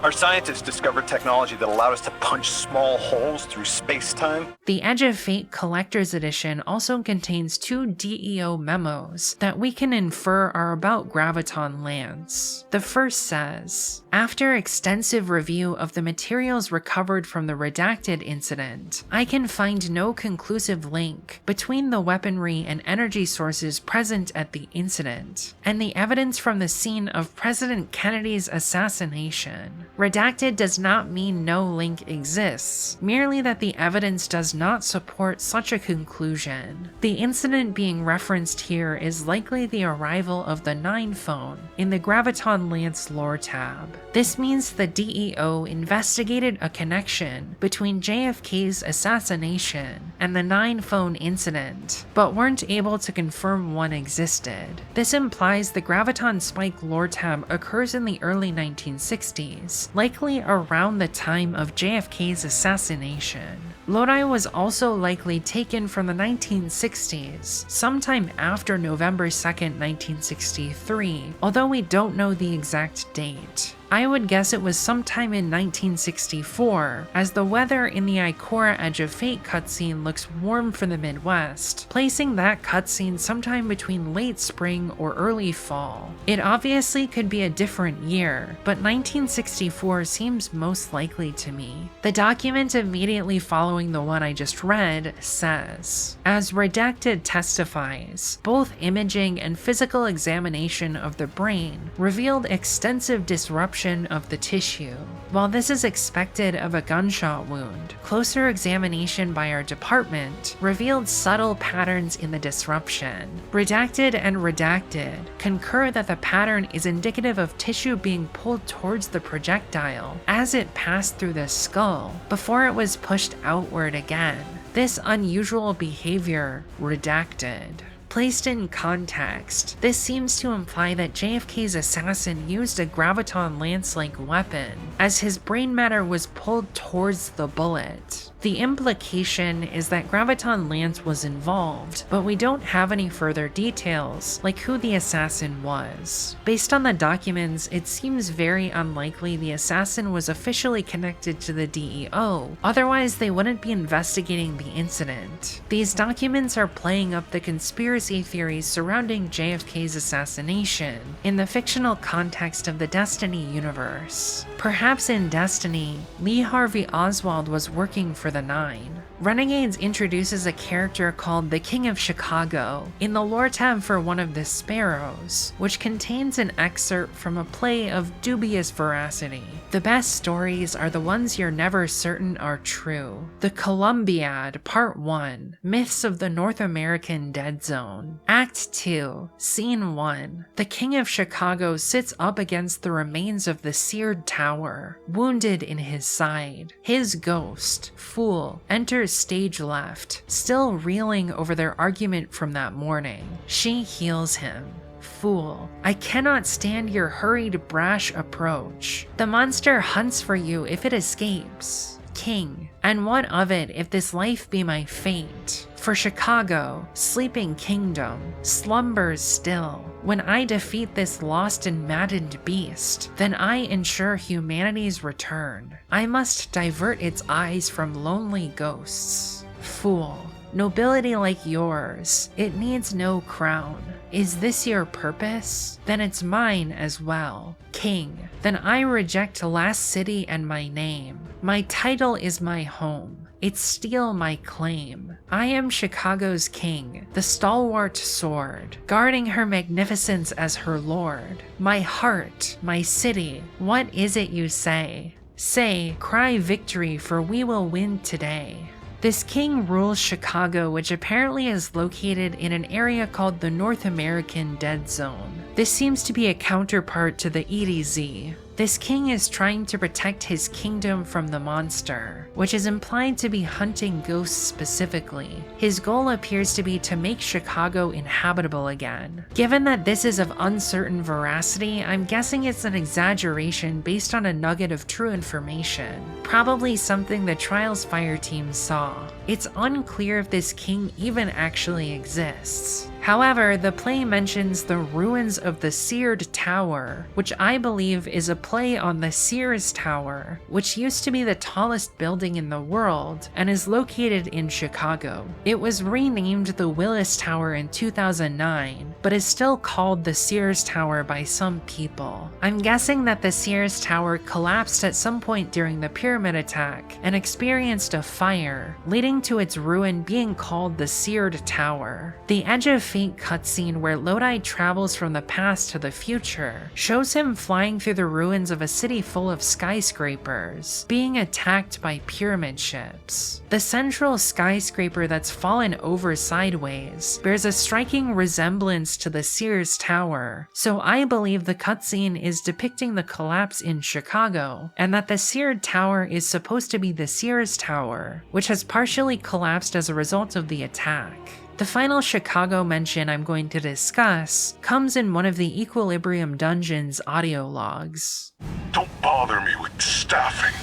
Our scientists discovered technology that allowed us to punch small holes through space-time." The Edge of Fate Collector's Edition also contains 2 DEO memos that we can infer are about Graviton Lance. The first says, after extensive review of the materials recovered from the redacted incident, I can find no conclusive link between the weaponry and energy sources present at the incident, and the evidence from the scene of President Kennedy's assassination. Redacted does not mean no link exists, merely that the evidence does not support such a conclusion. The incident being referenced here is likely the arrival of the 9 phone in the Graviton Lance lore tab. This means the DEO investigated a connection between JFK's assassination and the 9 phone incident, but weren't able to confirm one existed. This implies the Graviton Spike lore tab occurs in the early 1960s, likely around the time of JFK's assassination. Lodi was also likely taken from the 1960s, sometime after November 2nd, 1963, although we don't know the exact date. I would guess it was sometime in 1964, as the weather in the Ikora Edge of Fate cutscene looks warm for the Midwest, placing that cutscene sometime between late spring or early fall. It obviously could be a different year, but 1964 seems most likely to me. The document immediately following the one I just read says, as Redacted testifies, both imaging and physical examination of the brain revealed extensive disruption of the tissue. While this is expected of a gunshot wound, closer examination by our department revealed subtle patterns in the disruption. Redacted and Redacted concur that the pattern is indicative of tissue being pulled towards the projectile as it passed through the skull before it was pushed outward again. This unusual behavior redacted. Placed in context, this seems to imply that JFK's assassin used a graviton lance-like weapon as his brain matter was pulled towards the bullet. The implication is that graviton lance was involved, but we don't have any further details, like who the assassin was. Based on the documents, it seems very unlikely the assassin was officially connected to the DEO, otherwise they wouldn't be investigating the incident. These documents are playing up the conspiracy theories surrounding JFK's assassination in the fictional context of the Destiny universe. Perhaps in Destiny, Lee Harvey Oswald was working for the Nine. Renegades introduces a character called the King of Chicago in the lore tab for one of the Sparrows, which contains an excerpt from a play of dubious veracity. The best stories are the ones you're never certain are true. The Columbiad, Part 1, Myths of the North American Dead Zone. Act 2, Scene 1. The King of Chicago sits up against the remains of the seared tower, wounded in his side. His ghost, Fool, enters stage left, still reeling over their argument from that morning. She heals him. Fool, I cannot stand your hurried, brash approach. The monster hunts for you if it escapes. King, and what of it if this life be my fate? For Chicago, sleeping kingdom, slumbers still. When I defeat this lost and maddened beast, then I ensure humanity's return. I must divert its eyes from lonely ghosts. Fool, nobility like yours, it needs no crown. Is this your purpose? Then it's mine as well. King, then I reject last city and my name. My title is my home. It's still my claim. I am Chicago's king, the stalwart sword, guarding her magnificence as her lord. My heart, my city, what is it you say? Say, cry victory, for we will win today. This king rules Chicago, which apparently is located in an area called the North American Dead Zone. This seems to be a counterpart to the EDZ. This king is trying to protect his kingdom from the monster, which is implied to be hunting ghosts specifically. His goal appears to be to make Chicago inhabitable again. Given that this is of uncertain veracity, I'm guessing it's an exaggeration based on a nugget of true information, probably something the Trials Fire team saw. It's unclear if this king even actually exists. However, the play mentions the ruins of the Seared Tower, which I believe is a play on the Sears Tower, which used to be the tallest building in the world and is located in Chicago. It was renamed the Willis Tower in 2009, but is still called the Sears Tower by some people. I'm guessing that the Sears Tower collapsed at some point during the pyramid attack and experienced a fire, leading to its ruin being called the Seared Tower. The Edge of Fate cutscene where Lodi travels from the past to the future shows him flying through the ruins of a city full of skyscrapers, being attacked by pyramid ships. The central skyscraper that's fallen over sideways bears a striking resemblance to the Sears Tower, so I believe the cutscene is depicting the collapse in Chicago, and that the Seared Tower is supposed to be the Sears Tower, which has partially collapsed as a result of the attack. The final Chicago mention I'm going to discuss comes in one of the Equilibrium Dungeon's audio logs. Don't bother me with staffing.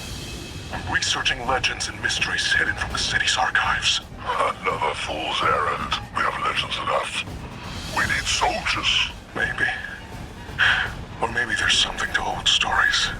I'm researching legends and mysteries hidden from the city's archives. Another fool's errand. We have legends enough. We need soldiers. Maybe. Or maybe there's something to old stories.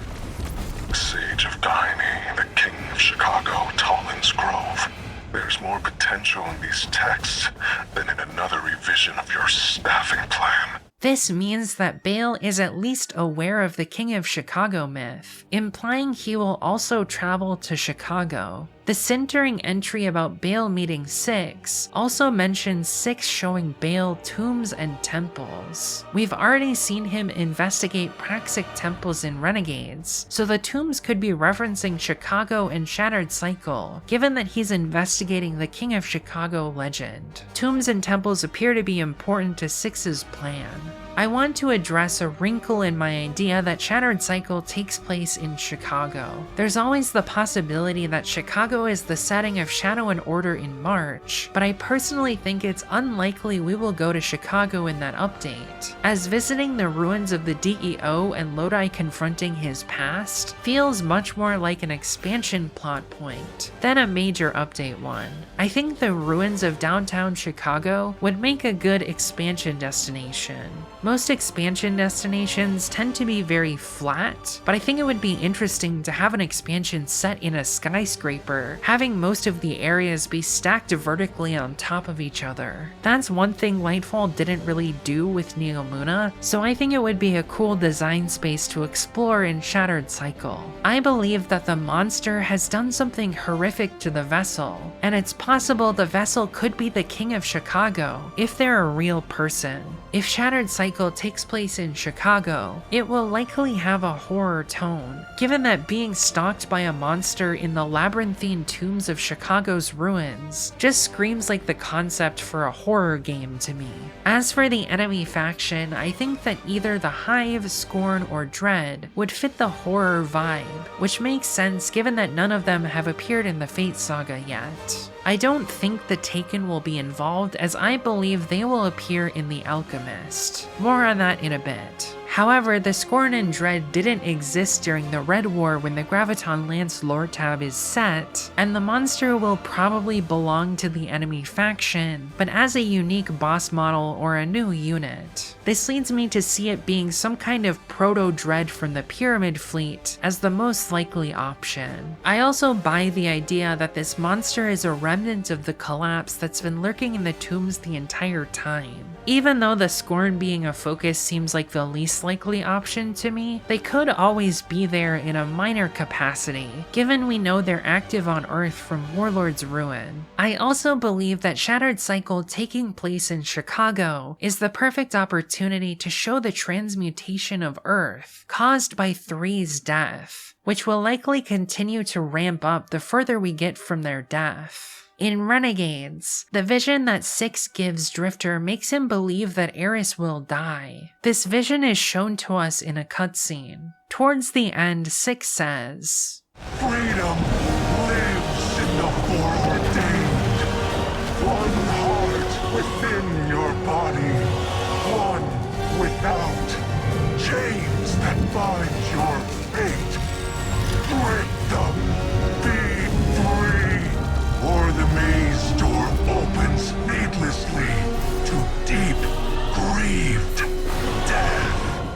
The Sage of Guinea, the King of Chicago, Talon's Grove. There's more potential in these texts than in another revision of your staffing plan. This means that Bale is at least aware of the King of Chicago myth, implying he will also travel to Chicago. The centering entry about Bale meeting Six also mentions Six showing Bale tombs and temples. We've already seen him investigate Praxic temples in Renegades, so the tombs could be referencing Chicago and Shattered Cycle, given that he's investigating the King of Chicago legend. Tombs and temples appear to be important to Six's plan. I want to address a wrinkle in my idea that Shattered Cycle takes place in Chicago. There's always the possibility that Chicago is the setting of Shadow and Order in March, but I personally think it's unlikely we will go to Chicago in that update, as visiting the ruins of the DEO and Lodi confronting his past feels much more like an expansion plot point than a major update one. I think the ruins of downtown Chicago would make a good expansion destination. Most expansion destinations tend to be very flat, but I think it would be interesting to have an expansion set in a skyscraper, having most of the areas be stacked vertically on top of each other. That's one thing Lightfall didn't really do with Neomuna, so I think it would be a cool design space to explore in Shattered Cycle. I believe that the monster has done something horrific to the vessel, and it's possible the vessel could be the king of Chicago if they're a real person. If Shattered Cycle takes place in Chicago, it will likely have a horror tone, given that being stalked by a monster in the labyrinthine tombs of Chicago's ruins just screams like the concept for a horror game to me. As for the enemy faction, I think that either the Hive, Scorn, or Dread would fit the horror vibe, which makes sense given that none of them have appeared in the Fate Saga yet. I don't think the Taken will be involved, as I believe they will appear in the Alchemist. More on that in a bit. However, the Scorn and Dread didn't exist during the Red War when the Graviton Lance lore tab is set, and the monster will probably belong to the enemy faction, but as a unique boss model or a new unit. This leads me to see it being some kind of proto-Dread from the Pyramid Fleet as the most likely option. I also buy the idea that this monster is a remnant of the collapse that's been lurking in the tombs the entire time. Even though the Scorn being a focus seems like the least likely option to me, they could always be there in a minor capacity, given we know they're active on Earth from Warlord's Ruin. I also believe that Shattered Cycle taking place in Chicago is the perfect opportunity to show the transmutation of Earth caused by 3's death, which will likely continue to ramp up the further we get from their death. In Renegades, the vision that 6 gives Drifter makes him believe that Eris will die. This vision is shown to us in a cutscene. Towards the end, 6 says, Freedom lives in the foreordained. One heart within your body, one without. Chains that bind your fate. Break them. Be free. Or the maze door opens needlessly to deep, grieved death.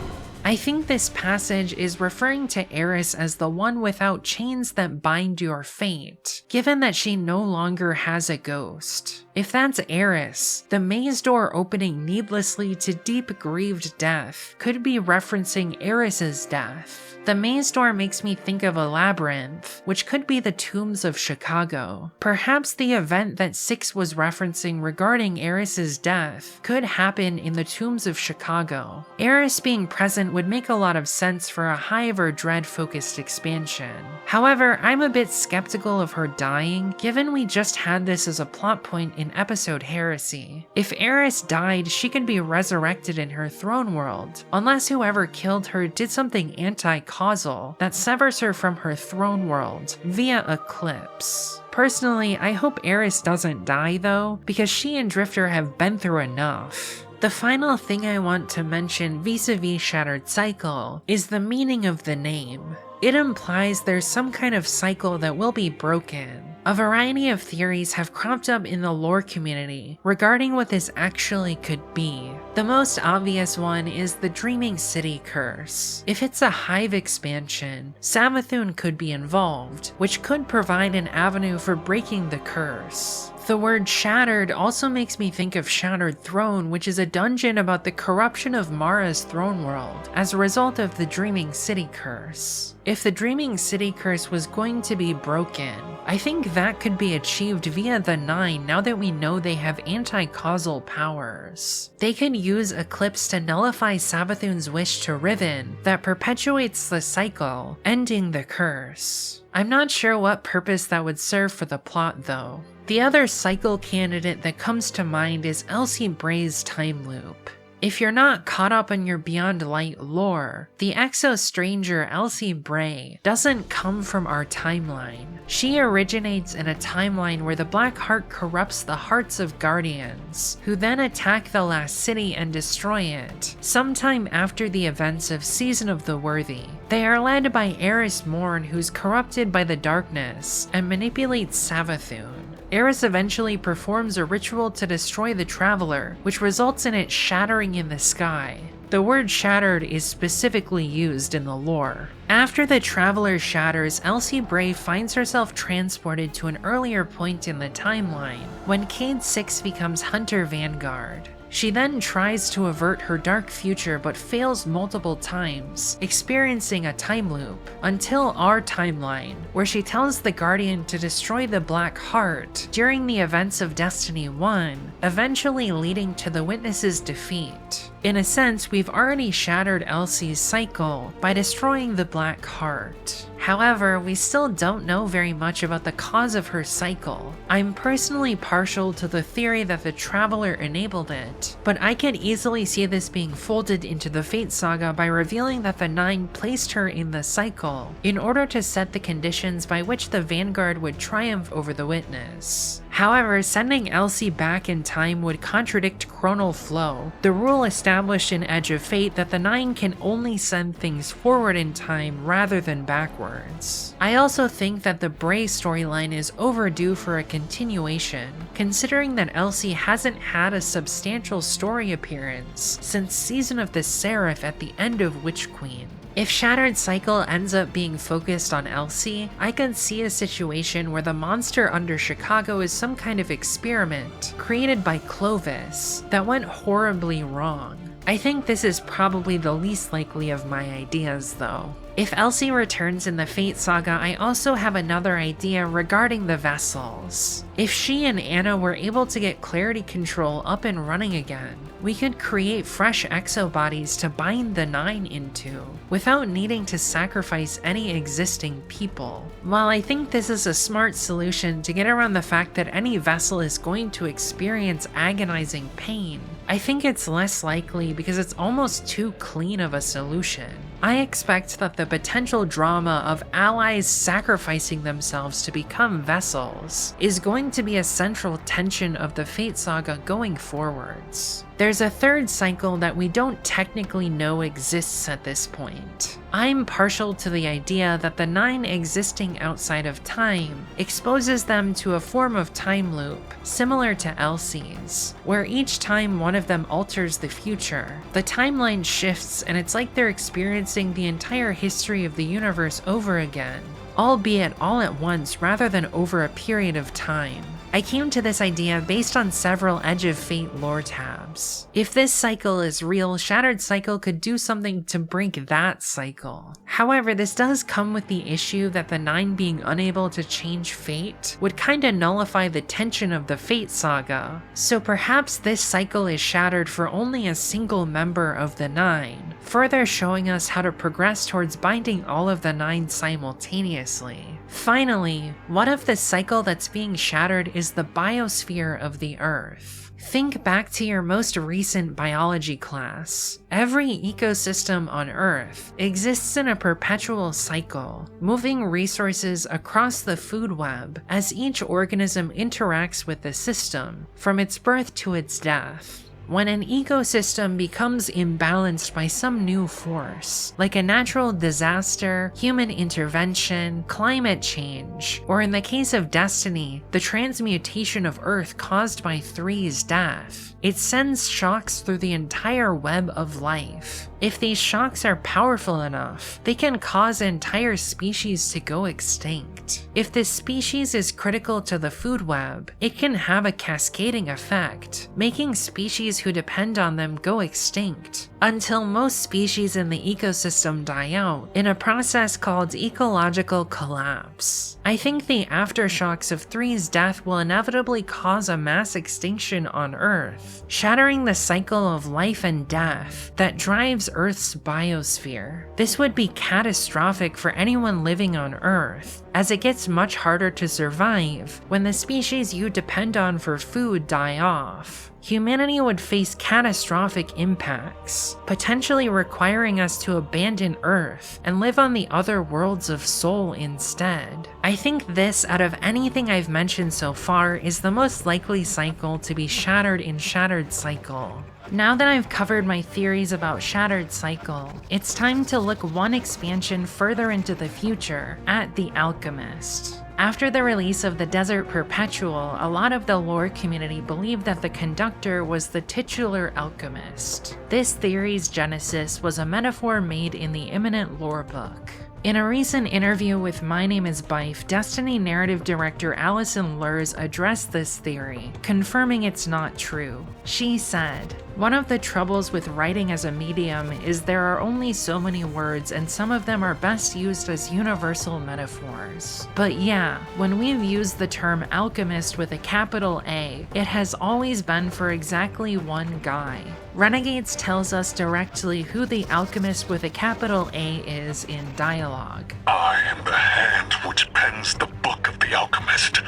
I think this passage is referring to Eris as the one without chains that bind your fate, given that she no longer has a ghost. If that's Eris, the maze door opening needlessly to deep grieved death could be referencing Eris's death. The maze door makes me think of a labyrinth, which could be the tombs of Chicago. Perhaps the event that 6 was referencing regarding Eris's death could happen in the tombs of Chicago. Eris being present would make a lot of sense for a Hive or Dread focused expansion. However, I'm a bit skeptical of her dying, given we just had this as a plot point in episode Heresy. If Eris died, she could be resurrected in her throne world, unless whoever killed her did something anti-causal that severs her from her throne world via eclipse. Personally, I hope Eris doesn't die though, because she and Drifter have been through enough. The final thing I want to mention vis-a-vis Shattered Cycle is the meaning of the name. It implies there's some kind of cycle that will be broken. A variety of theories have cropped up in the lore community regarding what this actually could be. The most obvious one is the Dreaming City curse. If it's a Hive expansion, Savathun could be involved, which could provide an avenue for breaking the curse. The word Shattered also makes me think of Shattered Throne, which is a dungeon about the corruption of Mara's throne world as a result of the Dreaming City curse. If the Dreaming City curse was going to be broken, I think that could be achieved via the 9 now that we know they have anti-causal powers. They could use Eclipse to nullify Savathun's wish to Riven that perpetuates the cycle, ending the curse. I'm not sure what purpose that would serve for the plot though. The other cycle candidate that comes to mind is Elsie Bray's time loop. If you're not caught up in your Beyond Light lore, the exo-stranger Elsie Bray doesn't come from our timeline. She originates in a timeline where the Black Heart corrupts the hearts of Guardians, who then attack the last city and destroy it, sometime after the events of Season of the Worthy. They are led by Eris Morn, who's corrupted by the darkness, and manipulates Savathûn. Eris eventually performs a ritual to destroy the Traveler, which results in it shattering in the sky. The word shattered is specifically used in the lore. After the Traveler shatters, Elsie Bray finds herself transported to an earlier point in the timeline, when Cade 6 becomes Hunter Vanguard. She then tries to avert her dark future but fails multiple times, experiencing a time loop, until our timeline, where she tells the Guardian to destroy the Black Heart during the events of Destiny 1, eventually leading to the Witness's defeat. In a sense, we've already shattered Elsie's cycle by destroying the Black Heart. However, we still don't know very much about the cause of her cycle. I'm personally partial to the theory that the Traveler enabled it, but I could easily see this being folded into the Fate Saga by revealing that the Nine placed her in the cycle in order to set the conditions by which the Vanguard would triumph over the Witness. However, sending Elsie back in time would contradict chronal flow, the rule established in Edge of Fate that the Nine can only send things forward in time rather than backwards. I also think that the Bray storyline is overdue for a continuation, considering that Elsie hasn't had a substantial story appearance since Season of the Seraph at the end of Witch Queen. If Shattered Cycle ends up being focused on Elsie, I could see a situation where the monster under Chicago is some kind of experiment created by Clovis that went horribly wrong. I think this is probably the least likely of my ideas though. If Elsie returns in the Fate Saga, I also have another idea regarding the vessels. If she and Anna were able to get Clarity Control up and running again, we could create fresh exobodies to bind the Nine into, without needing to sacrifice any existing people. While I think this is a smart solution to get around the fact that any vessel is going to experience agonizing pain, I think it's less likely because it's almost too clean of a solution. I expect that the potential drama of allies sacrificing themselves to become vessels is going to be a central tension of the Fate Saga going forwards. There's a third cycle that we don't technically know exists at this point. I'm partial to the idea that the Nine existing outside of time exposes them to a form of time loop similar to Elsie's, where each time one of them alters the future, the timeline shifts and it's like they're experiencing the entire history of the universe over again, albeit all at once rather than over a period of time. I came to this idea based on several Edge of Fate lore tabs. If this cycle is real, Shattered Cycle could do something to break that cycle. However, this does come with the issue that the Nine being unable to change fate would kinda nullify the tension of the Fate Saga. So perhaps this cycle is shattered for only a single member of the Nine, further showing us how to progress towards binding all of the Nine simultaneously. Finally, what if the cycle that's being shattered is the biosphere of the Earth? Think back to your most recent biology class. Every ecosystem on Earth exists in a perpetual cycle, moving resources across the food web as each organism interacts with the system, from its birth to its death. When an ecosystem becomes imbalanced by some new force, like a natural disaster, human intervention, climate change, or in the case of Destiny, the transmutation of Earth caused by 3's death, it sends shocks through the entire web of life. If these shocks are powerful enough, they can cause entire species to go extinct. If this species is critical to the food web, it can have a cascading effect, making species who depend on them go extinct, until most species in the ecosystem die out in a process called ecological collapse. I think the aftershocks of 3's death will inevitably cause a mass extinction on Earth, shattering the cycle of life and death that drives Earth's biosphere. This would be catastrophic for anyone living on Earth, as it gets much harder to survive when the species you depend on for food die off. Humanity would face catastrophic impacts, potentially requiring us to abandon Earth and live on the other worlds of Sol instead. I think this, out of anything I've mentioned so far, is the most likely cycle to be shattered in Shattered Cycle. Now that I've covered my theories about Shattered Cycle, it's time to look one expansion further into the future at the Alchemist. After the release of the Desert Perpetual, a lot of the lore community believed that the Conductor was the titular Alchemist. This theory's genesis was a metaphor made in the Imminent Lore book. In a recent interview with My Name is Bife, Destiny narrative director Allison Lurs addressed this theory, confirming it's not true. She said, "One of the troubles with writing as a medium is there are only so many words and some of them are best used as universal metaphors. But yeah, when we've used the term alchemist with a capital A, it has always been for exactly one guy. Renegades tells us directly who the alchemist with a capital A is in dialogue. I am the hand which pens the book of the Alchemist.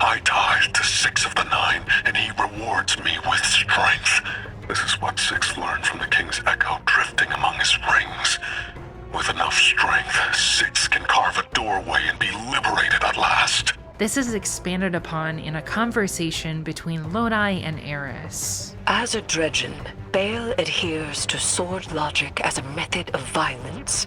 I tithe to 6 of the 9, and he rewards me with strength. This is what 6 learned from the King's Echo drifting among his rings. With enough strength, 6 can carve a doorway and be liberated at last." This is expanded upon in a conversation between Lodi and Eris. As a Dredgen, Bale adheres to sword logic as a method of violence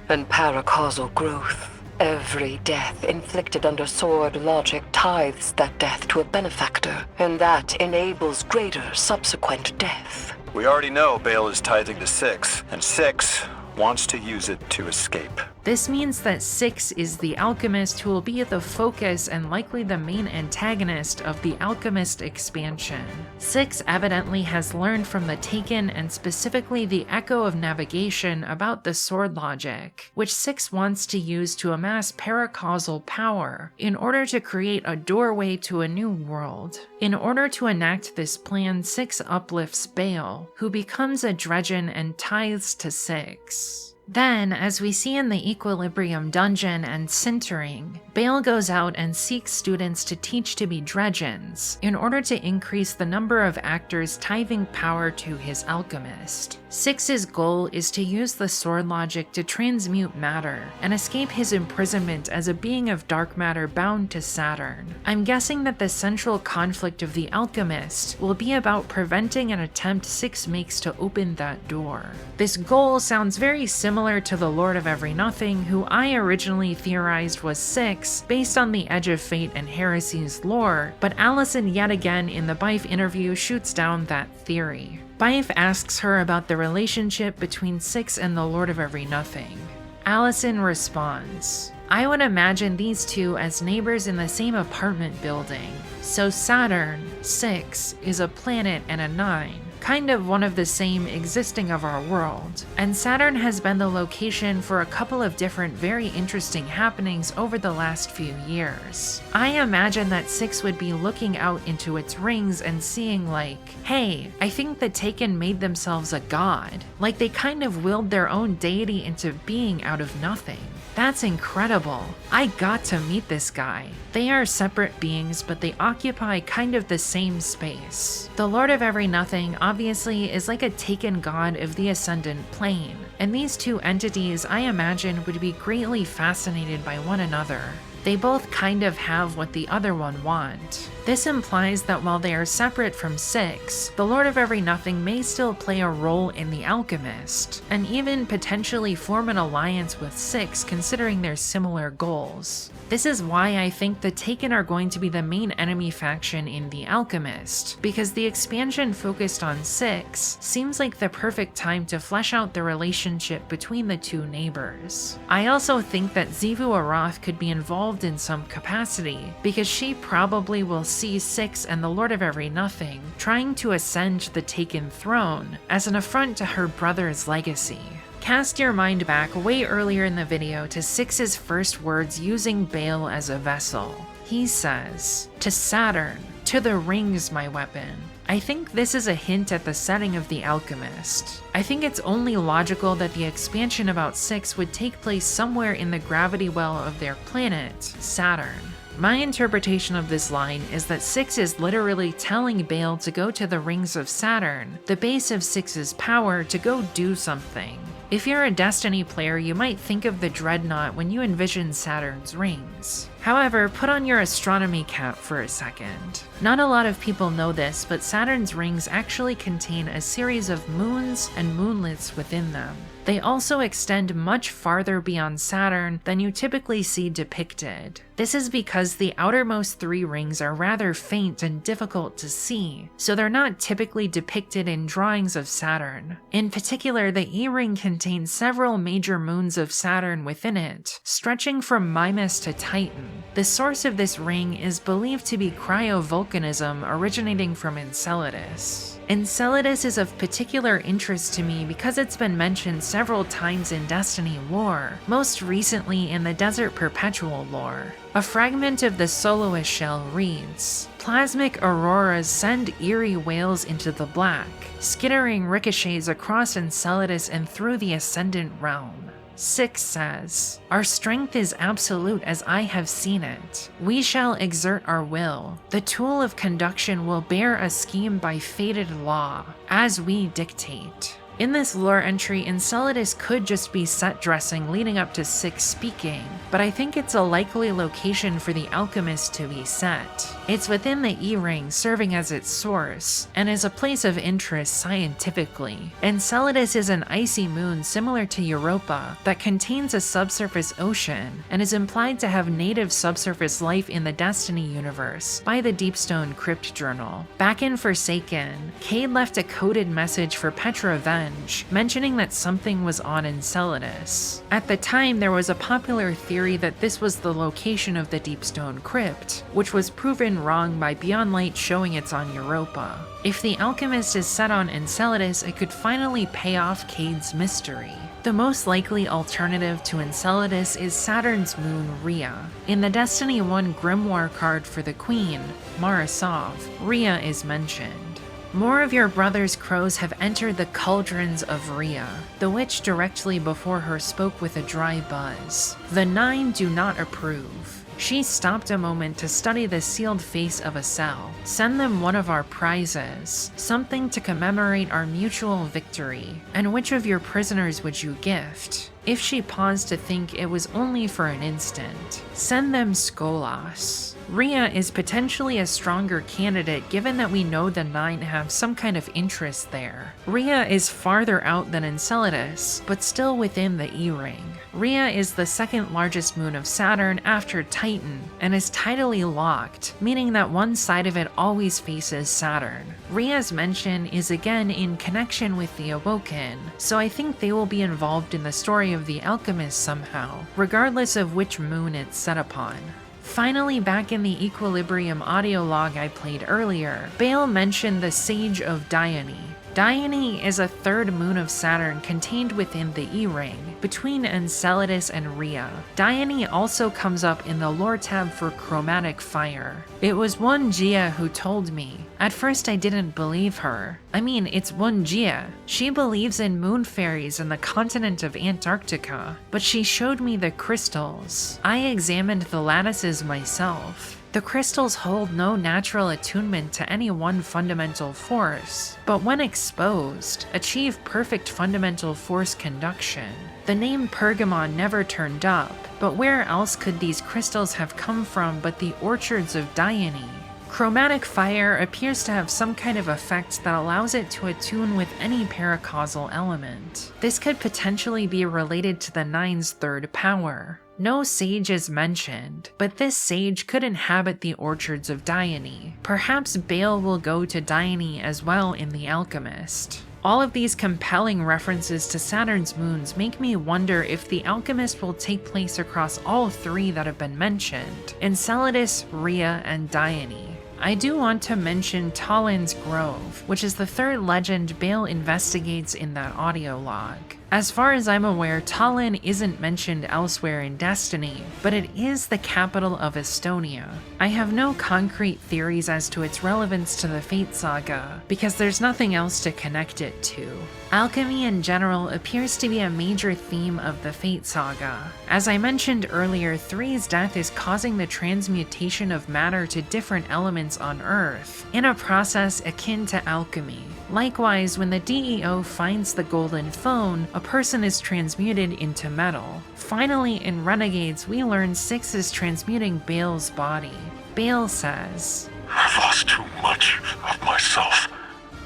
and paracausal growth. Every death inflicted under sword logic tithes that death to a benefactor, and that enables greater subsequent death. We already know Bale is tithing to 6, and 6 wants to use it to escape. This means that 6 is the alchemist who will be at the focus and likely the main antagonist of the Alchemist expansion. 6 evidently has learned from the Taken and specifically the Echo of Navigation about the sword logic, which 6 wants to use to amass paracausal power in order to create a doorway to a new world. In order to enact this plan, 6 uplifts Bale, who becomes a Dredgen and tithes to 6. Then, as we see in the Equilibrium dungeon and Sintering, Bale goes out and seeks students to teach to be Dredgens in order to increase the number of actors tithing power to his alchemist. 6's goal is to use the sword logic to transmute matter and escape his imprisonment as a being of dark matter bound to Saturn. I'm guessing that the central conflict of the alchemist will be about preventing an attempt 6 makes to open that door. This goal sounds very similar to the Lord of Every Nothing, who I originally theorized was 6 based on the Edge of Fate and Heresy's lore, but Allison yet again in the Bife interview shoots down that theory. Bife asks her about the relationship between 6 and the Lord of Every Nothing. Allison responds, "I would imagine these two as neighbors in the same apartment building. So Saturn, 6, is a planet and a 9. Kind of one of the same existing of our world, and Saturn has been the location for a couple of different very interesting happenings over the last few years. I imagine that 6 would be looking out into its rings and seeing like, hey, I think the Taken made themselves a god, like they kind of willed their own deity into being out of nothing. That's incredible. I got to meet this guy. They are separate beings, but they occupy kind of the same space. The Lord of Every Nothing obviously is like a Taken god of the Ascendant Plane, and these two entities I imagine would be greatly fascinated by one another. They both kind of have what the other one want. This implies that while they are separate from 6, the Lord of Every Nothing may still play a role in the Alchemist, and even potentially form an alliance with 6 considering their similar goals. This is why I think the Taken are going to be the main enemy faction in the Alchemist, because the expansion focused on 6 seems like the perfect time to flesh out the relationship between the two neighbors. I also think that Xivu Arath could be involved in some capacity, because she probably will see 6 and the Lord of Every Nothing trying to ascend the Taken throne as an affront to her brother's legacy. Cast your mind back way earlier in the video to 6's first words using Bale as a vessel. He says, "To Saturn, to the rings, my weapon. I think this is a hint at the setting of The Alchemist. I think it's only logical that the expansion about 6 would take place somewhere in the gravity well of their planet, Saturn. My interpretation of this line is that 6 is literally telling Bale to go to the rings of Saturn, the base of 6's power, to go do something. If you're a Destiny player, you might think of the Dreadnought when you envision Saturn's rings. However, put on your astronomy cap for a second. Not a lot of people know this, but Saturn's rings actually contain a series of moons and moonlets within them. They also extend much farther beyond Saturn than you typically see depicted. This is because the outermost 3 rings are rather faint and difficult to see, so they're not typically depicted in drawings of Saturn. In particular, the E-ring contains several major moons of Saturn within it, stretching from Mimas to Titan. The source of this ring is believed to be cryovolcanism originating from Enceladus. Enceladus is of particular interest to me because it's been mentioned several times in Destiny lore, most recently in the Desert Perpetual lore. A fragment of the soloist shell reads, "Plasmic auroras send eerie wails into the black, skittering ricochets across Enceladus and through the Ascendant realm." 6 says, "Our strength is absolute as I have seen it. We shall exert our will. The tool of conduction will bear a scheme by fated law, as we dictate." In this lore entry, Enceladus could just be set dressing leading up to 6 speaking, but I think it's a likely location for the Alchemist to be set. It's within the E-ring serving as its source, and is a place of interest scientifically. Enceladus is an icy moon similar to Europa that contains a subsurface ocean, and is implied to have native subsurface life in the Destiny universe by the Deepstone Crypt Journal. Back in Forsaken, Cade left a coded message for Petra Venge, mentioning that something was on Enceladus. At the time, there was a popular theory that this was the location of the Deepstone Crypt, which was proven wrong by Beyond Light showing it's on Europa. If the Alchemist is set on Enceladus, it could finally pay off Cade's mystery. The most likely alternative to Enceladus is Saturn's moon Rhea. In the Destiny 1 Grimoire card for the Queen, Marasov, Rhea is mentioned. More of your brother's crows have entered the cauldrons of Rhea. The witch directly before her spoke with a dry buzz. The 9 do not approve. She stopped a moment to study the sealed face of a cell. Send them one of our prizes, something to commemorate our mutual victory. And which of your prisoners would you gift? If she paused to think, it was only for an instant. Send them Skolas. Rhea is potentially a stronger candidate given that we know the 9 have some kind of interest there. Rhea is farther out than Enceladus, but still within the E-ring. Rhea is the second largest moon of Saturn after Titan, and is tidally locked, meaning that one side of it always faces Saturn. Rhea's mention is again in connection with the Awoken, so I think they will be involved in the story of the Alchemist somehow, regardless of which moon it's set upon. Finally, back in the Equilibrium audio log I played earlier, Bale mentioned the Sage of Dione. Dione is a third moon of Saturn contained within the E-ring, between Enceladus and Rhea. Dione also comes up in the lore tab for Chromatic Fire. It was one Gia who told me. At first I didn't believe her. I mean, it's one Gia. She believes in moon fairies and the continent of Antarctica, but she showed me the crystals. I examined the lattices myself. The crystals hold no natural attunement to any one fundamental force, but when exposed, achieve perfect fundamental force conduction. The name Pergamon never turned up, but where else could these crystals have come from but the orchards of Dione? Chromatic Fire appears to have some kind of effect that allows it to attune with any paracausal element. This could potentially be related to the 9's third power. No sage is mentioned, but this sage could inhabit the orchards of Dione. Perhaps Bale will go to Dione as well in The Alchemist. All of these compelling references to Saturn's moons make me wonder if The Alchemist will take place across all 3 that have been mentioned, Enceladus, Rhea, and Dione. I do want to mention Talon's Grove, which is the third legend Bale investigates in that audio log. As far as I'm aware, Tallinn isn't mentioned elsewhere in Destiny, but it is the capital of Estonia. I have no concrete theories as to its relevance to the Fate Saga, because there's nothing else to connect it to. Alchemy in general appears to be a major theme of the Fate Saga. As I mentioned earlier, 3's death is causing the transmutation of matter to different elements on Earth, in a process akin to alchemy. Likewise, when the DEO finds the golden phone, a person is transmuted into metal. Finally, in Renegades, we learn 6 is transmuting Bale's body. Bale says, I've lost too much of myself.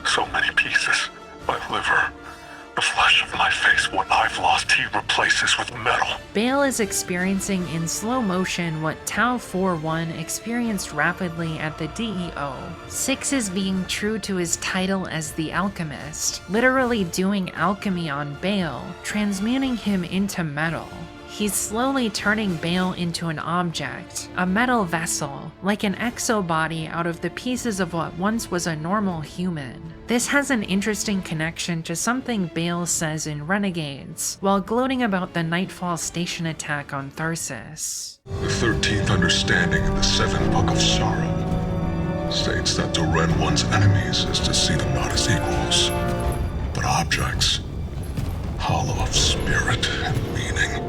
So many pieces. My liver, the flesh of my face, what I've lost he replaces with metal. Bale is experiencing in slow motion what Tau 4-1 experienced rapidly at the DEO. 6 is being true to his title as the Alchemist, literally doing alchemy on Bale, transmuting him into metal. He's slowly turning Bale into an object, a metal vessel, like an exobody out of the pieces of what once was a normal human. This has an interesting connection to something Bale says in Renegades, while gloating about the Nightfall Station attack on Tharsis. The 13th understanding in the 7th Book of Sorrow states that to rend one's enemies is to see them not as equals, but objects, hollow of spirit and meaning.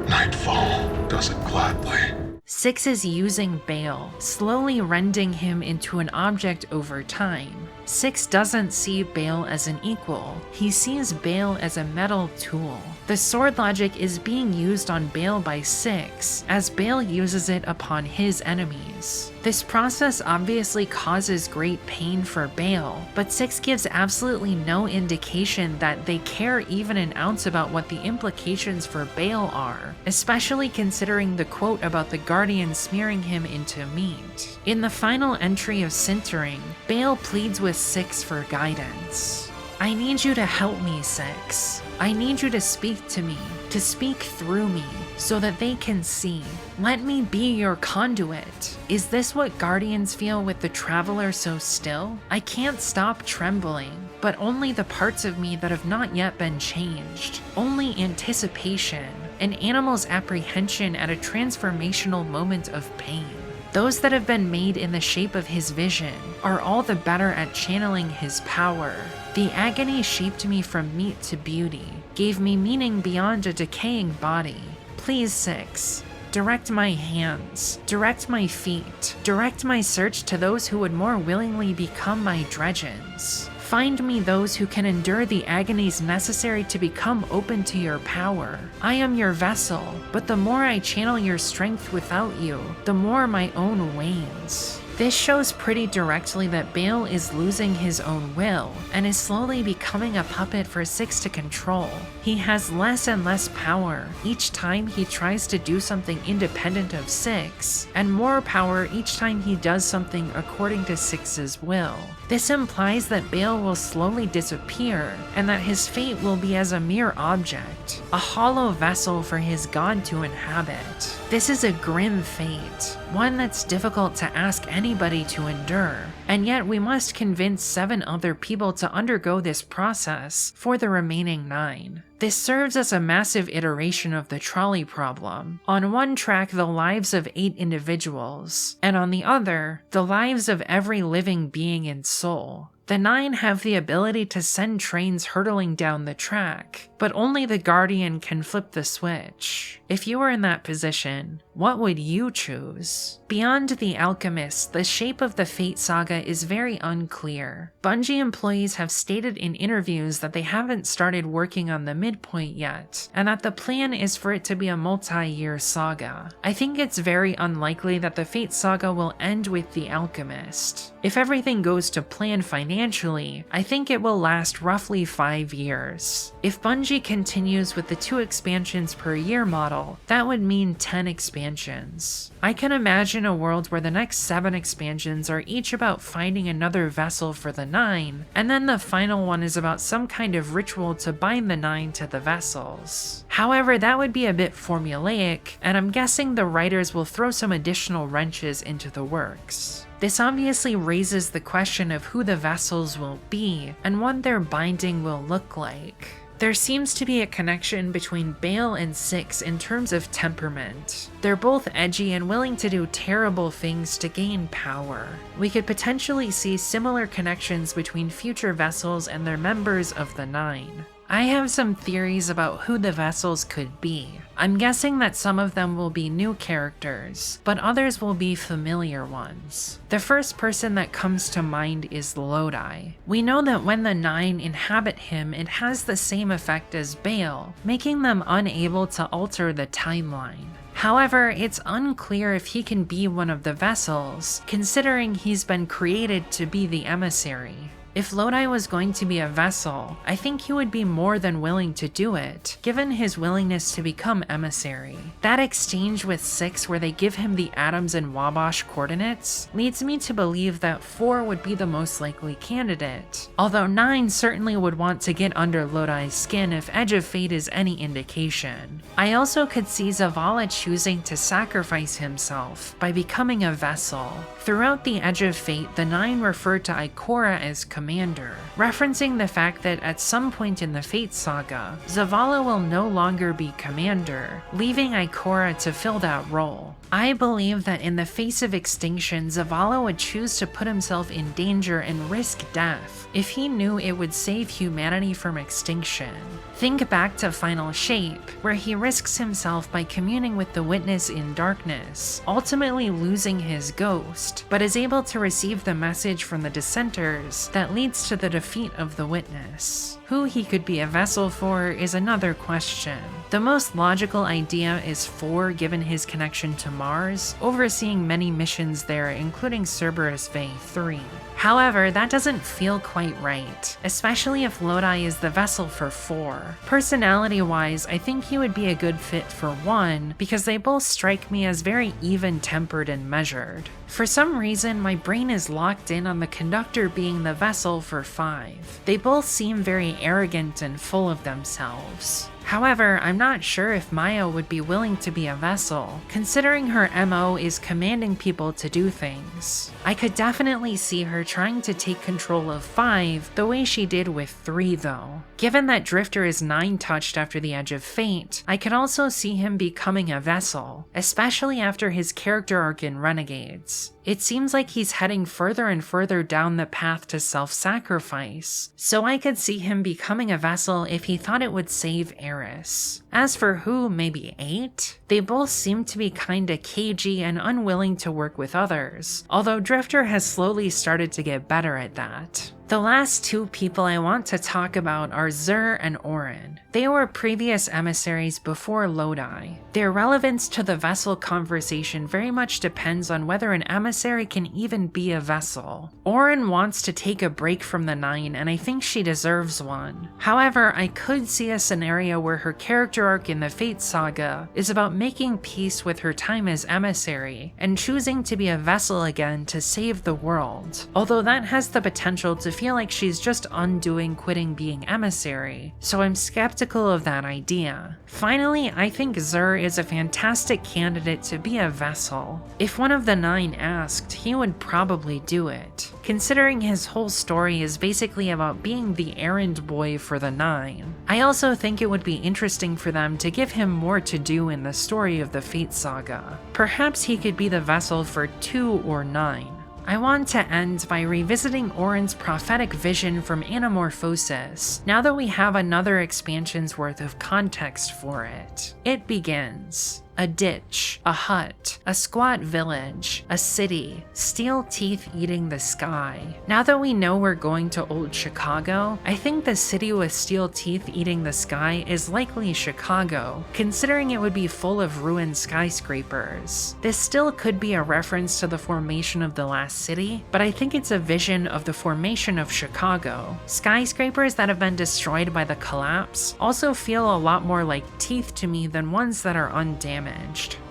Nightfall does it gladly. 6 is using Bale, slowly rending him into an object over time. 6 doesn't see Bale as an equal, he sees Bale as a metal tool. The sword logic is being used on Bale by 6, as Bale uses it upon his enemies. This process obviously causes great pain for Bale, but 6 gives absolutely no indication that they care even an ounce about what the implications for Bale are, especially considering the quote about the Guardian smearing him into meat. In the final entry of Sintering, Bale pleads with 6 for guidance. I need you to help me, 6. I need you to speak to me, to speak through me, so that they can see. Let me be your conduit. Is this what Guardians feel with the Traveler so still? I can't stop trembling, but only the parts of me that have not yet been changed. Only anticipation, an animal's apprehension at a transformational moment of pain. Those that have been made in the shape of his vision are all the better at channeling his power. The agony shaped me from meat to beauty, gave me meaning beyond a decaying body. Please, 6, direct my hands, direct my feet, direct my search to those who would more willingly become my Dredgens. Find me those who can endure the agonies necessary to become open to your power. I am your vessel, but the more I channel your strength without you, the more my own wanes. This shows pretty directly that Bale is losing his own will, and is slowly becoming a puppet for 6 to control. He has less and less power each time he tries to do something independent of 6, and more power each time he does something according to 6's will. This implies that Bale will slowly disappear, and that his fate will be as a mere object, a hollow vessel for his god to inhabit. This is a grim fate, one that's difficult to ask anybody to endure, and yet we must convince 7 other people to undergo this process for the remaining 9. This serves as a massive iteration of the trolley problem. On one track, the lives of 8 individuals, and on the other, the lives of every living being and soul. The 9 have the ability to send trains hurtling down the track, but only the Guardian can flip the switch. If you were in that position, what would you choose? Beyond the Alchemist, the shape of the Fate Saga is very unclear. Bungie employees have stated in interviews that they haven't started working on the midpoint yet, and that the plan is for it to be a multi-year saga. I think it's very unlikely that the Fate Saga will end with the Alchemist. If everything goes to plan financially, I think it will last roughly 5 years. If Bungie continues with the 2 expansions per year model, that would mean 10 expansions. I can imagine a world where the next 7 expansions are each about finding another vessel for the 9, and then the final one is about some kind of ritual to bind the 9 to the vessels. However, that would be a bit formulaic, and I'm guessing the writers will throw some additional wrenches into the works. This obviously raises the question of who the vessels will be and what their binding will look like. There seems to be a connection between Bale and Six in terms of temperament. They're both edgy and willing to do terrible things to gain power. We could potentially see similar connections between future vessels and their members of the Nine. I have some theories about who the vessels could be. I'm guessing that some of them will be new characters, but others will be familiar ones. The first person that comes to mind is Lodi. We know that when the Nine inhabit him, it has the same effect as Bale, making them unable to alter the timeline. However, it's unclear if he can be one of the vessels, considering he's been created to be the emissary. If Lodi was going to be a vessel, I think he would be more than willing to do it, given his willingness to become emissary. That exchange with Six where they give him the atoms and Wabash coordinates leads me to believe that 4 would be the most likely candidate, although 9 certainly would want to get under Lodi's skin if Edge of Fate is any indication. I also could see Zavala choosing to sacrifice himself by becoming a vessel. Throughout the Edge of Fate, the 9 referred to Ikora as commander, referencing the fact that at some point in the Fate Saga, Zavala will no longer be commander, leaving Ikora to fill that role. I believe that in the face of Extinction, Zavala would choose to put himself in danger and risk death if he knew it would save humanity from extinction. Think back to Final Shape, where he risks himself by communing with the Witness in darkness, ultimately losing his ghost, but is able to receive the message from the Dissenters that leads to the defeat of the Witness. Who he could be a vessel for is another question. The most logical idea is 4, given his connection to Mars, overseeing many missions there, including Cerberus Bay 3. However, that doesn't feel quite right, especially if Lodi is the vessel for 4. Personality-wise, I think he would be a good fit for 1, because they both strike me as very even-tempered and measured. For some reason, my brain is locked in on the conductor being the vessel for 5. They both seem very arrogant and full of themselves. However, I'm not sure if Maya would be willing to be a vessel, considering her MO is commanding people to do things. I could definitely see her trying to take control of 5 the way she did with 3 though. Given that Drifter is 9-touched after the Edge of Fate, I could also see him becoming a vessel, especially after his character arc in Renegades. It seems like he's heading further and further down the path to self-sacrifice, so I could see him becoming a vessel if he thought it would save Eris. As for who, maybe 8? They both seem to be kinda cagey and unwilling to work with others, although Drifter has slowly started to get better at that. The last 2 people I want to talk about are Zur and Orin. They were previous emissaries before Lodi. Their relevance to the vessel conversation very much depends on whether an emissary can even be a vessel. Orin wants to take a break from the 9, and I think she deserves one. However, I could see a scenario where her character arc in the Fate Saga is about making peace with her time as emissary and choosing to be a vessel again to save the world, although that has the potential to feel like she's just undoing quitting being emissary, so I'm skeptical of that idea. Finally, I think Zur is a fantastic candidate to be a vessel. If one of the 9 asked, he would probably do it, considering his whole story is basically about being the errand boy for the 9. I also think it would be interesting for them to give him more to do in the story of the Fate Saga. Perhaps he could be the vessel for 2 or 9. I want to end by revisiting Orin's prophetic vision from Anamorphosis, now that we have another expansion's worth of context for it. It begins. A ditch, a hut, a squat village, a city, steel teeth eating the sky. Now that we know we're going to old Chicago, I think the city with steel teeth eating the sky is likely Chicago, considering it would be full of ruined skyscrapers. This still could be a reference to the formation of the last city, but I think it's a vision of the formation of Chicago. Skyscrapers that have been destroyed by the collapse also feel a lot more like teeth to me than ones that are undamaged.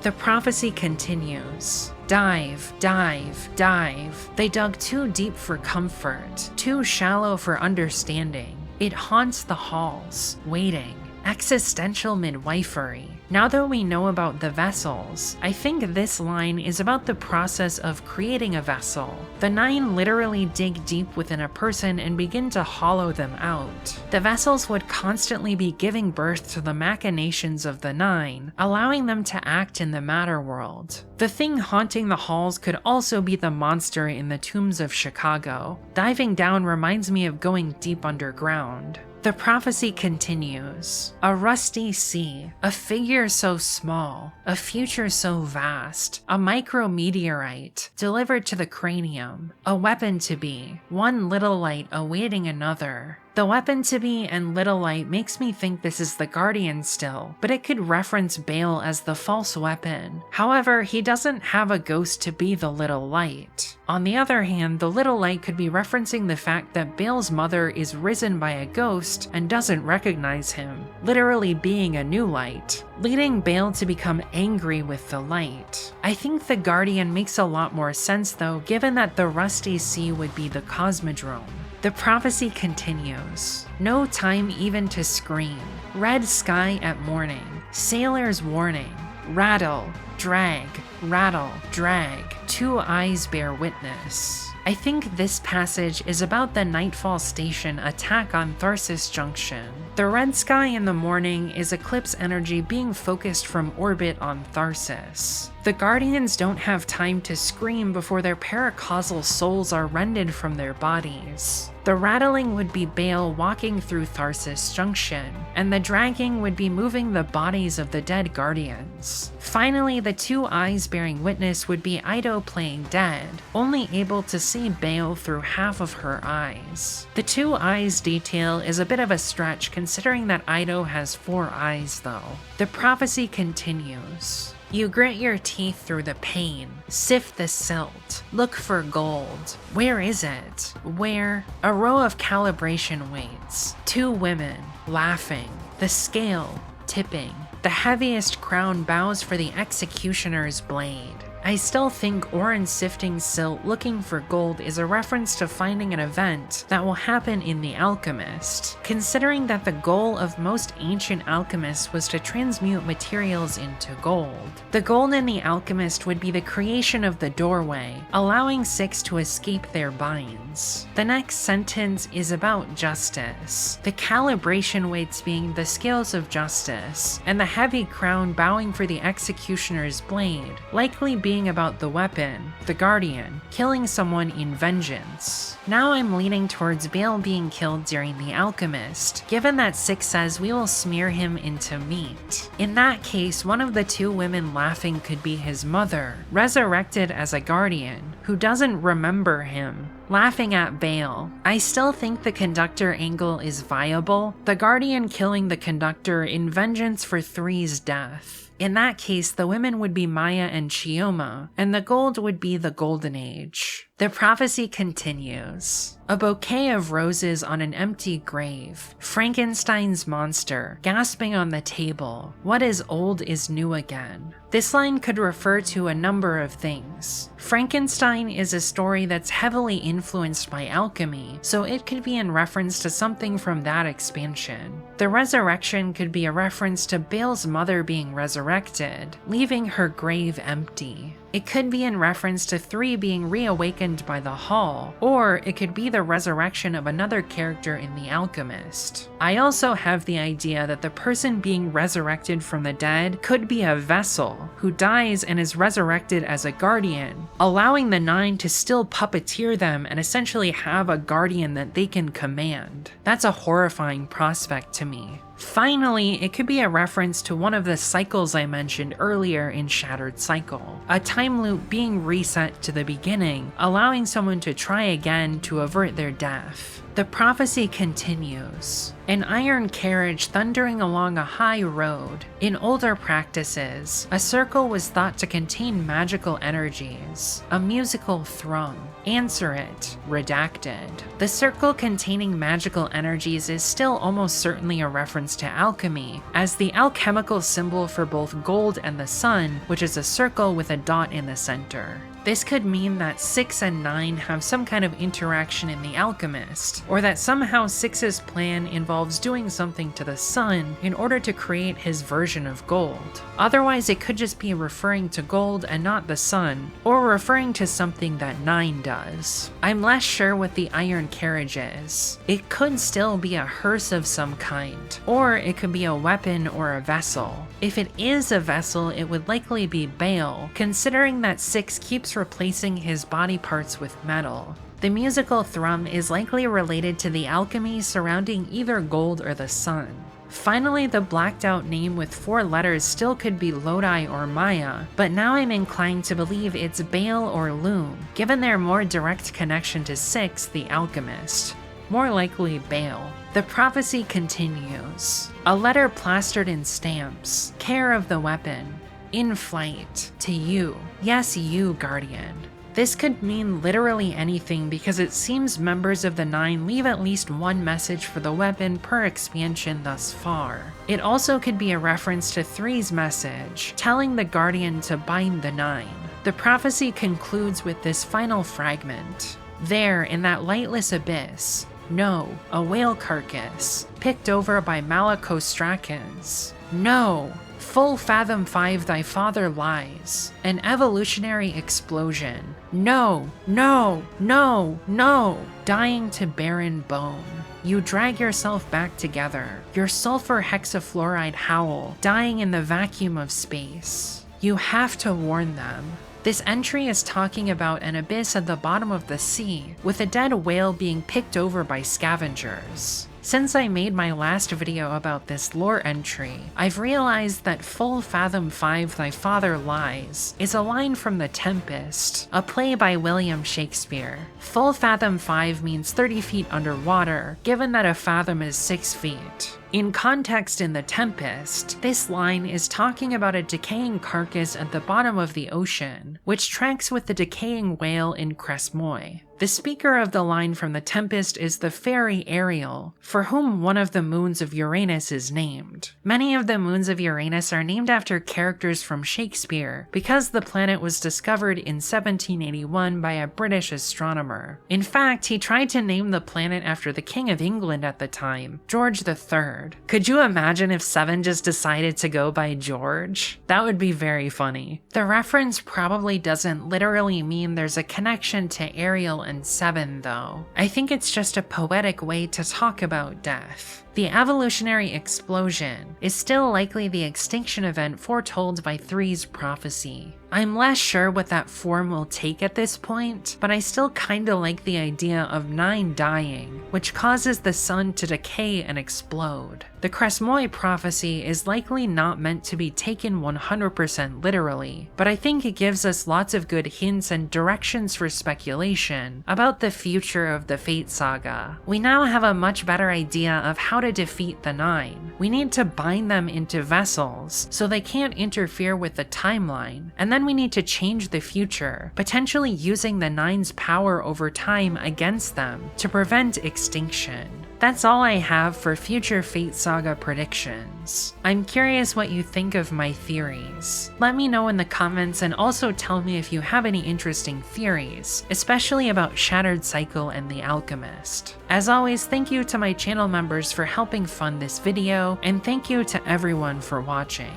The prophecy continues. Dive, dive, dive. They dug too deep for comfort, too shallow for understanding. It haunts the halls, waiting. Existential midwifery. Now that we know about the vessels, I think this line is about the process of creating a vessel. The 9 literally dig deep within a person and begin to hollow them out. The vessels would constantly be giving birth to the machinations of the 9, allowing them to act in the matter world. The thing haunting the halls could also be the monster in the tombs of Chicago. Diving down reminds me of going deep underground. The prophecy continues. A rusty sea, a figure so small, a future so vast, a micrometeorite delivered to the cranium, a weapon to be, one little light awaiting another. The weapon to be and little light makes me think this is the Guardian still, but it could reference Bale as the false weapon. However, he doesn't have a ghost to be the little light. On the other hand, the little light could be referencing the fact that Bale's mother is risen by a ghost and doesn't recognize him, literally being a new light, leading Bale to become angry with the light. I think the Guardian makes a lot more sense though, given that the rusty sea would be the Cosmodrome. The prophecy continues. No time even to scream. Red sky at morning. Sailor's warning. Rattle, drag, rattle, drag. 2 eyes bear witness. I think this passage is about the Nightfall Station attack on Tharsis Junction. The red sky in the morning is eclipse energy being focused from orbit on Tharsis. The Guardians don't have time to scream before their paracausal souls are rended from their bodies. The rattling would be Bale walking through Tharsis Junction, and the dragging would be moving the bodies of the dead Guardians. Finally, the 2 eyes bearing witness would be Ido playing dead, only able to see Bale through half of her eyes. The 2 eyes detail is a bit of a stretch considering that Ido has 4 eyes though. The prophecy continues. You grit your teeth through the pain, sift the silt, look for gold. Where is it? Where? A row of calibration weights, 2 women, laughing, the scale, tipping. The heaviest crown bows for the executioner's blade. I still think Orin sifting silt looking for gold is a reference to finding an event that will happen in The Alchemist, considering that the goal of most ancient alchemists was to transmute materials into gold. The goal in The Alchemist would be the creation of the doorway, allowing 6 to escape their binds. The next sentence is about justice, the calibration weights being the scales of justice, and the heavy crown bowing for the executioner's blade, likely being about the weapon, the Guardian, killing someone in vengeance. Now I'm leaning towards Bale being killed during The Alchemist, given that 6 says we will smear him into meat. In that case, one of the 2 women laughing could be his mother, resurrected as a Guardian, who doesn't remember him, laughing at Bale. I still think the conductor angle is viable, the Guardian killing the conductor in vengeance for 3's death. In that case, the women would be Maya and Chioma, and the gold would be the Golden Age. The prophecy continues. A bouquet of roses on an empty grave. Frankenstein's monster, gasping on the table. What is old is new again. This line could refer to a number of things. Frankenstein is a story that's heavily influenced by alchemy, so it could be in reference to something from that expansion. The resurrection could be a reference to Bale's mother being resurrected, leaving her grave empty. It could be in reference to 3 being reawakened by the Hall, or it could be the resurrection of another character in The Alchemist. I also have the idea that the person being resurrected from the dead could be a vessel who dies and is resurrected as a Guardian, allowing the 9 to still puppeteer them and essentially have a Guardian that they can command. That's a horrifying prospect to me. Finally, it could be a reference to one of the cycles I mentioned earlier in Shattered Cycle, a time loop being reset to the beginning, allowing someone to try again to avert their death. The prophecy continues. An iron carriage thundering along a high road. In older practices, a circle was thought to contain magical energies. A musical thrum. Answer it. Redacted. The circle containing magical energies is still almost certainly a reference to alchemy, as the alchemical symbol for both gold and the sun, which is a circle with a dot in the center. This could mean that 6 and 9 have some kind of interaction in the Alchemist, or that somehow 6's plan involves doing something to the sun in order to create his version of gold. Otherwise, it could just be referring to gold and not the sun, or referring to something that 9 does. I'm less sure what the iron carriage is. It could still be a hearse of some kind, or it could be a weapon or a vessel. If it is a vessel, it would likely be Bale, considering that 6 keeps replacing his body parts with metal. The musical thrum is likely related to the alchemy surrounding either gold or the sun. Finally, the blacked out name with 4 letters still could be Lodi or Maya, but now I'm inclined to believe it's Bale or Loom, given their more direct connection to 6, the Alchemist. More likely Bale. The prophecy continues. A letter plastered in stamps. Care of the weapon. In flight. To you. Yes, you, Guardian. This could mean literally anything because it seems members of the 9 leave at least one message for the weapon per expansion thus far. It also could be a reference to 3's message, telling the Guardian to bind the 9. The prophecy concludes with this final fragment. There, in that lightless abyss, no, a whale carcass, picked over by Malacostrakans. No, full fathom 5 thy father lies, an evolutionary explosion. No, no, no, no, dying to barren bone. You drag yourself back together, your sulfur hexafluoride howl, dying in the vacuum of space. You have to warn them. This entry is talking about an abyss at the bottom of the sea, with a dead whale being picked over by scavengers. Since I made my last video about this lore entry, I've realized that full fathom 5 thy father lies is a line from The Tempest, a play by William Shakespeare. Full fathom 5 means 30 feet underwater, given that a fathom is 6 feet. In context in The Tempest, this line is talking about a decaying carcass at the bottom of the ocean, which tracks with the decaying whale in Cresmoy. The speaker of the line from The Tempest is the fairy Ariel, for whom one of the moons of Uranus is named. Many of the moons of Uranus are named after characters from Shakespeare, because the planet was discovered in 1781 by a British astronomer. In fact, he tried to name the planet after the King of England at the time, George III. Could you imagine if 7 just decided to go by George? That would be very funny. The reference probably doesn't literally mean there's a connection to Ariel and 7 though. I think it's just a poetic way to talk about death. The evolutionary explosion is still likely the extinction event foretold by 3's prophecy. I'm less sure what that form will take at this point, but I still kinda like the idea of 9 dying, which causes the sun to decay and explode. The Cresmoy prophecy is likely not meant to be taken 100% literally, but I think it gives us lots of good hints and directions for speculation about the future of the Fate Saga. We now have a much better idea of how to defeat the 9. We need to bind them into vessels so they can't interfere with the timeline, and then we need to change the future, potentially using the 9's power over time against them to prevent extinction. That's all I have for future Fate Saga predictions. I'm curious what you think of my theories. Let me know in the comments and also tell me if you have any interesting theories, especially about Shattered Cycle and the Alchemist. As always, thank you to my channel members for helping fund this video, and thank you to everyone for watching.